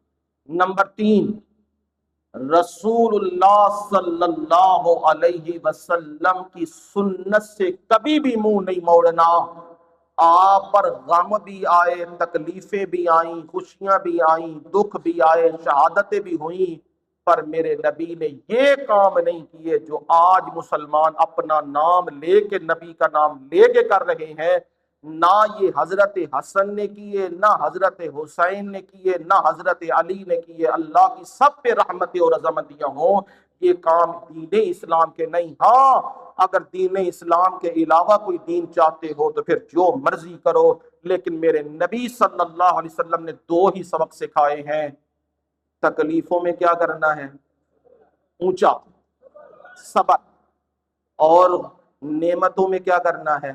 نمبر 3، رسول اللہ صلی اللہ علیہ وسلم کی سنت سے کبھی بھی منہ نہیں موڑنا۔ آپ پر غم بھی آئے، تکلیفیں بھی آئیں، خوشیاں بھی آئیں، دکھ بھی آئے، شہادتیں بھی ہوئیں، پر میرے نبی نے یہ کام نہیں کیے جو آج مسلمان اپنا نام لے کے، نبی کا نام لے کے کر رہے ہیں۔ نہ یہ حضرت حسن نے کیے، نہ حضرت حسین نے کیے، نہ حضرت علی نے کیے۔ اللہ کی سب پہ رحمتیں اور عظمتیاں ہوں، یہ کام دین اسلام کے نہیں۔ ہاں اگر دین اسلام کے علاوہ کوئی دین چاہتے ہو تو پھر جو مرضی کرو، لیکن میرے نبی صلی اللہ علیہ وسلم نے دو ہی سبق سکھائے ہیں۔ تکلیفوں میں کیا کرنا ہے؟ اونچا صبر، اور نعمتوں میں کیا کرنا ہے؟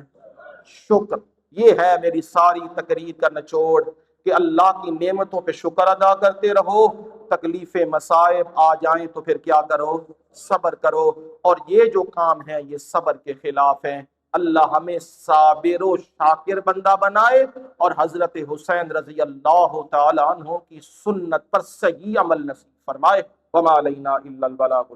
شکر۔ یہ ہے میری ساری تقریر کا نچوڑ کہ اللہ کی نعمتوں پہ شکر ادا کرتے رہو، تکلیفیں مصائب آ جائیں تو پھر کیا کرو؟ صبر کرو۔ اور یہ جو کام ہے یہ صبر کے خلاف ہیں۔ اللہ ہمیں صابر و شاکر بندہ بنائے، اور حضرت حسین رضی اللہ تعالی عنہ کی سنت پر صحیح عمل نصیب فرمائے۔ وما علینا الا البلاغ